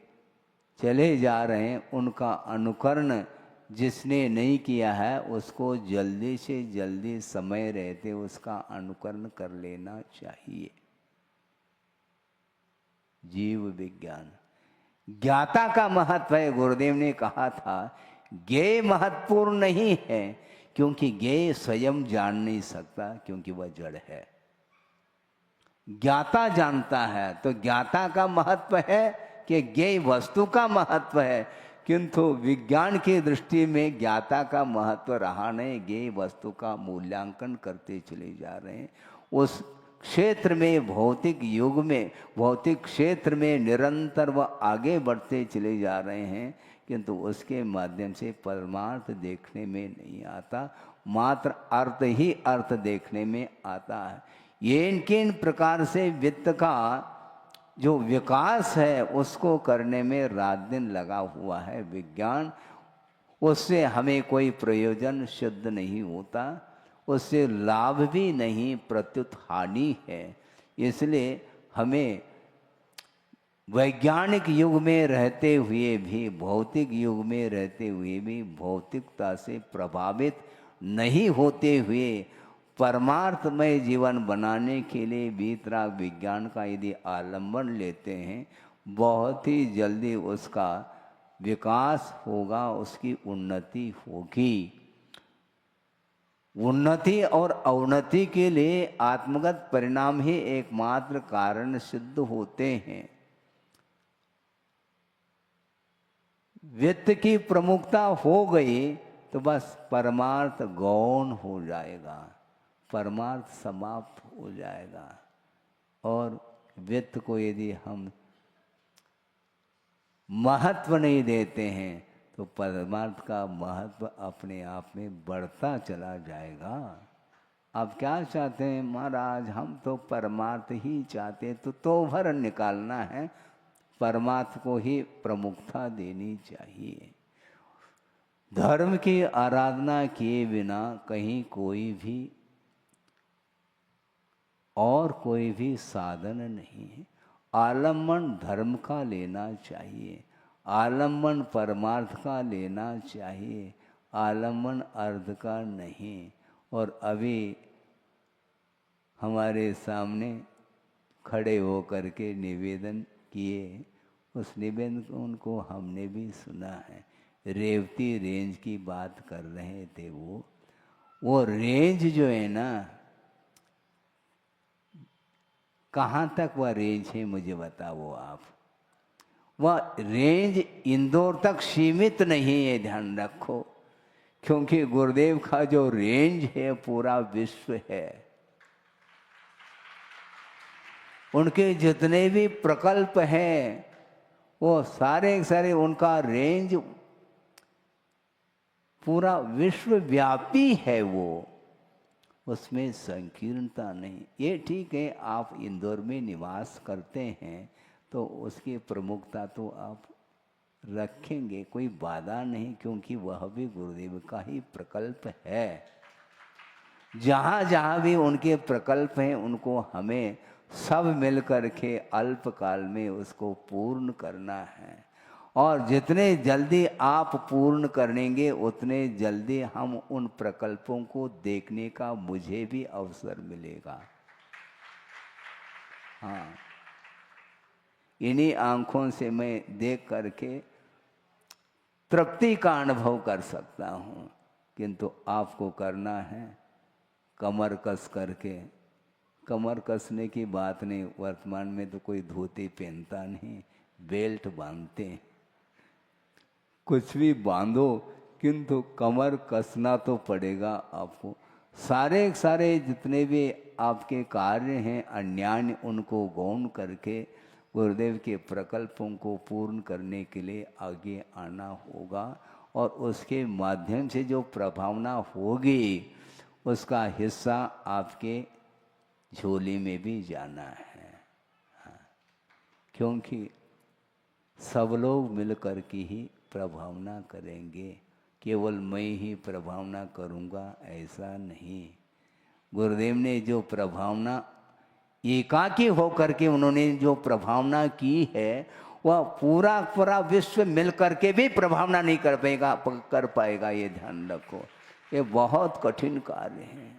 G: चले जा रहे हैं। उनका अनुकरण जिसने नहीं किया है उसको जल्दी से जल्दी समय रहते उसका अनुकरण कर लेना चाहिए। जीव विज्ञान ज्ञाता का महत्व है। गुरुदेव ने कहा था ज्ञेय महत्वपूर्ण नहीं है, क्योंकि ज्ञेय स्वयं जान नहीं सकता, क्योंकि वह जड़ है। ज्ञाता जानता है, तो ज्ञाता का महत्व है कि ज्ञेय वस्तु का महत्व है। किंतु विज्ञान की दृष्टि में ज्ञाता का महत्व रहा नहीं, ज्ञेय वस्तु का मूल्यांकन करते चले जा रहे हैं। उस क्षेत्र में, भौतिक युग में, भौतिक क्षेत्र में निरंतर वह आगे बढ़ते चले जा रहे हैं, किंतु उसके माध्यम से परमार्थ देखने में नहीं आता, मात्र अर्थ ही अर्थ देखने में आता है। ये किन प्रकार से वित्त का जो विकास है उसको करने में रात दिन लगा हुआ है विज्ञान, उससे हमें कोई प्रयोजन सिद्ध नहीं होता, उससे लाभ भी नहीं, प्रत्युत हानि है। इसलिए हमें वैज्ञानिक युग में रहते हुए भी, भौतिक युग में रहते हुए भी भौतिकता से प्रभावित नहीं होते हुए परमार्थमय जीवन बनाने के लिए वीतराग विज्ञान का यदि आलंबन लेते हैं, बहुत ही जल्दी उसका विकास होगा, उसकी उन्नति होगी। उन्नति और अवनति के लिए आत्मगत परिणाम ही एकमात्र कारण सिद्ध होते हैं। वित्त की प्रमुखता हो गई तो बस परमार्थ गौण हो जाएगा, परमार्थ समाप्त हो जाएगा। और वित्त को यदि हम महत्व नहीं देते हैं तो परमार्थ का महत्व अपने आप में बढ़ता चला जाएगा। अब क्या चाहते हैं महाराज, हम तो परमार्थ ही चाहते हैं, तो भर निकालना है, परमार्थ को ही प्रमुखता देनी चाहिए। धर्म की आराधना किए बिना कहीं कोई भी और कोई भी साधन नहीं है। आलम्बन धर्म का लेना चाहिए, आलम्बन परमार्थ का लेना चाहिए, आलम्बन अर्थ का नहीं। और अभी हमारे सामने खड़े होकर के निवेदन किए, उस निवेदन को हमने भी सुना है। रेवती रेंज की बात कर रहे थे। वो रेंज जो है ना, कहाँ तक वह रेंज है मुझे बताओ आप। वह रेंज इंदौर तक सीमित नहीं है, ध्यान रखो, क्योंकि गुरुदेव का जो रेंज है पूरा विश्व है। उनके जितने भी प्रकल्प हैं वो सारे सारे, उनका रेंज पूरा विश्वव्यापी है। वो उसमें संकीर्णता नहीं। ये ठीक है, आप इंदौर में निवास करते हैं तो उसकी प्रमुखता तो आप रखेंगे, कोई बाधा नहीं, क्योंकि वह भी गुरुदेव का ही प्रकल्प है। जहाँ जहाँ भी उनके प्रकल्प हैं उनको हमें सब मिल कर के अल्पकाल में उसको पूर्ण करना है। और जितने जल्दी आप पूर्ण करेंगे उतने जल्दी हम उन प्रकल्पों को देखने का मुझे भी अवसर मिलेगा। हाँ, इन्हीं आंखों से मैं देख करके तृप्ति का अनुभव कर सकता हूँ, किंतु आपको करना है कमर कस करके। कमर कसने की बात नहीं, वर्तमान में तो कोई धोती पहनता नहीं, बेल्ट बांधते हैं। कुछ भी बांधो किंतु कमर कसना तो पड़ेगा आपको। सारे सारे जितने भी आपके कार्य हैं अन्यान्य, उनको गौण करके गुरुदेव के प्रकल्पों को पूर्ण करने के लिए आगे आना होगा। और उसके माध्यम से जो प्रभावना होगी उसका हिस्सा आपके झोली में भी जाना है। हाँ, क्योंकि सब लोग मिलकर के ही प्रभावना करेंगे, केवल मैं ही प्रभावना करूँगा ऐसा नहीं। गुरुदेव ने जो प्रभावना एकाकी होकर के उन्होंने जो प्रभावना की है वह पूरा पूरा विश्व मिल करके भी प्रभावना नहीं कर पाएगा। ये ध्यान रखो, ये बहुत कठिन कार्य है।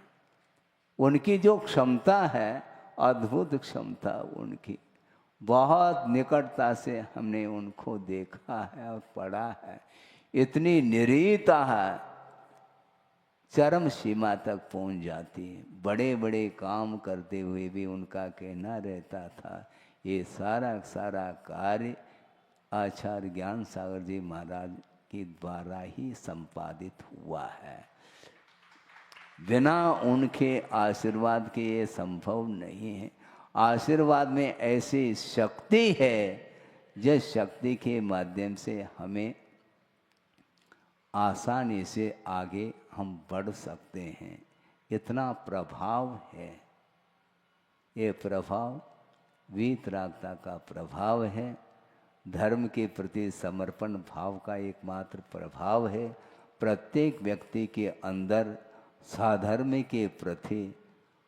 G: उनकी जो क्षमता है, अद्भुत क्षमता उनकी, बहुत निकटता से हमने उनको देखा है और पढ़ा है। इतनी निरीता है, चरम सीमा तक पहुंच जाती है। बड़े बड़े काम करते हुए भी उनका कहना रहता था ये सारा सारा कार्य आचार्य ज्ञान सागर जी महाराज के द्वारा ही संपादित हुआ है। बिना उनके आशीर्वाद के ये संभव नहीं है। आशीर्वाद में ऐसी शक्ति है जिस शक्ति के माध्यम से हमें आसानी से आगे हम बढ़ सकते हैं। इतना प्रभाव है। ये प्रभाव वीतरागता का प्रभाव है, धर्म के प्रति समर्पण भाव का एकमात्र प्रभाव है। प्रत्येक व्यक्ति के अंदर साधर्म के प्रति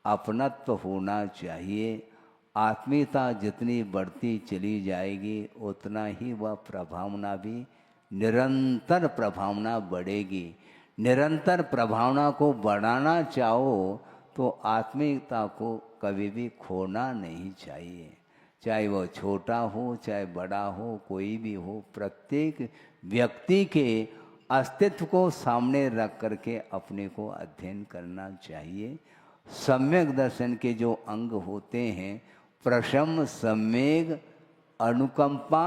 G: अपनत्व होना चाहिए। आत्मीयता जितनी बढ़ती चली जाएगी उतना ही वह प्रभावना भी निरंतर प्रभावना बढ़ेगी। निरंतर प्रभावना को बढ़ाना चाहो तो आत्मीयता को कभी भी खोना नहीं चाहिए। चाहे वह छोटा हो चाहे बड़ा हो, कोई भी हो, प्रत्येक व्यक्ति के अस्तित्व को सामने रख करके अपने को अध्ययन करना चाहिए। सम्यक दर्शन के जो अंग होते हैं, प्रशम, सम्यक, अनुकंपा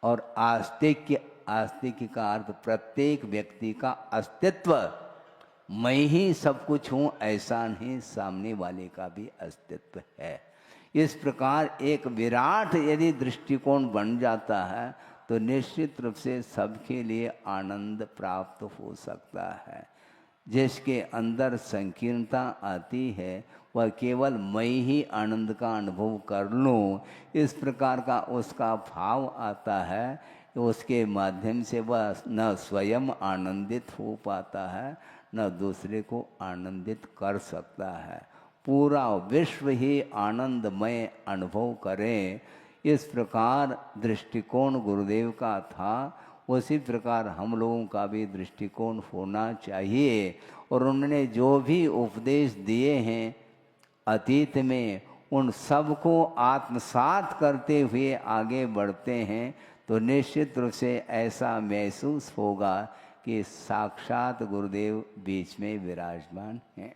G: और आस्तिक्य। आस्तिक्य का अर्थ प्रत्येक व्यक्ति का अस्तित्व, मैं ही सब कुछ हूँ ऐसा नहीं, सामने वाले का भी अस्तित्व है। इस प्रकार एक विराट यदि दृष्टिकोण बन जाता है तो निश्चित रूप से सबके लिए आनंद प्राप्त हो सकता है। जिसके अंदर संकीर्णता आती है वह केवल मैं ही आनंद का अनुभव कर लूँ, इस प्रकार का उसका भाव आता है, तो उसके माध्यम से वह न स्वयं आनंदित हो पाता है न दूसरे को आनंदित कर सकता है। पूरा विश्व ही आनंदमय अनुभव करें, इस प्रकार दृष्टिकोण गुरुदेव का था। उसी प्रकार हम लोगों का भी दृष्टिकोण होना चाहिए। और उन्होंने जो भी उपदेश दिए हैं अतीत में, उन सब को आत्मसात करते हुए आगे बढ़ते हैं तो निश्चित रूप से ऐसा महसूस होगा कि साक्षात गुरुदेव बीच में विराजमान हैं।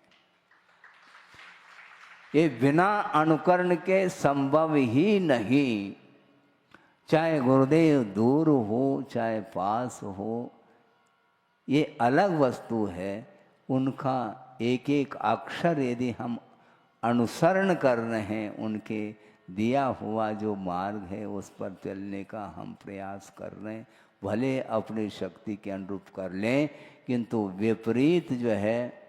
G: ये बिना अनुकरण के संभव ही नहीं। चाहे गुरुदेव दूर हो चाहे पास हो, ये अलग वस्तु है। उनका एक एक अक्षर यदि हम अनुसरण कर रहे हैं, उनके दिया हुआ जो मार्ग है उस पर चलने का हम प्रयास कर रहे हैं, भले अपनी शक्ति के अनुरूप कर लें, किंतु विपरीत जो है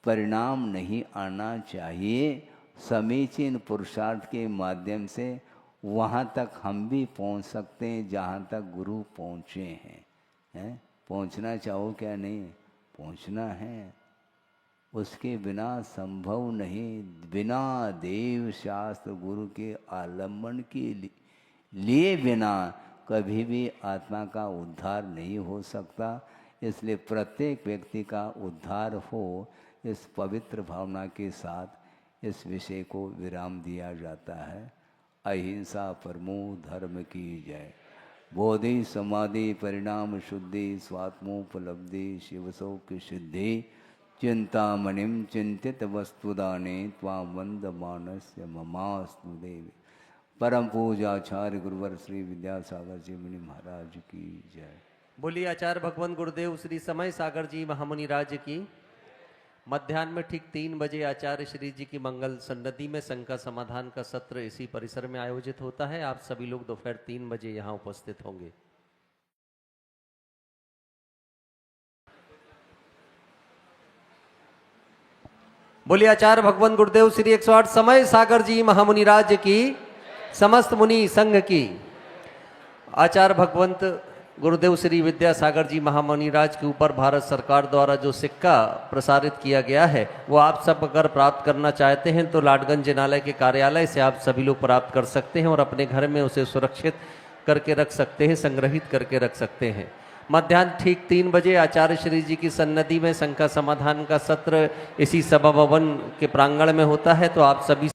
G: परिणाम नहीं आना चाहिए। समीचीन पुरुषार्थ के माध्यम से वहाँ तक हम भी पहुँच सकते हैं जहाँ तक गुरु पहुँचे हैं। पहुँचना चाहो क्या नहीं, पहुँचना है। उसके बिना संभव नहीं। बिना देव शास्त्र गुरु के आलम्बन के लिए बिना कभी भी आत्मा का उद्धार नहीं हो सकता। इसलिए प्रत्येक व्यक्ति का उद्धार हो, इस पवित्र भावना के साथ इस विषय को विराम दिया जाता है। अहिंसा परमो धर्म की जय। बोधि समाधि परिणाम शुद्धि स्वात्मोपलब्धि शिवसौ की सिद्धि। चिंतामणिम चिंतित वस्तुदाने त्वां वंद मानस्य ममास्तु देवी। परम पूजाचार्य गुरुवर श्री विद्यासागर जी मुनि महाराज की जय।
A: बोलिए आचार्य भगवान गुरुदेव श्री समय सागर जी महामुनि राज की। मध्याह्न में ठीक 3 बजे आचार्य श्री जी की मंगल सन्नति में शंका समाधान का सत्र इसी परिसर में आयोजित होता है। आप सभी लोग दोपहर 3 बजे यहाँ उपस्थित होंगे। बोलिए आचार्य भगवान गुरुदेव श्री 108 समय सागर जी महामुनि राज की, समस्त मुनि संघ की। आचार्य भगवंत गुरुदेव श्री विद्यासागर जी महामुनि राज के ऊपर भारत सरकार द्वारा जो सिक्का प्रसारित किया गया है वो आप सब अगर प्राप्त करना चाहते हैं तो लाडगंज जिनालय के कार्यालय से आप सभी लोग प्राप्त कर सकते हैं और अपने घर में उसे सुरक्षित करके रख सकते हैं, संग्रहित करके रख सकते हैं। मध्याह्न ठीक 3 बजे आचार्य श्री जी की सन्नति में शंका समाधान का सत्र इसी सभा भवन के प्रांगण में होता है। तो आप सभी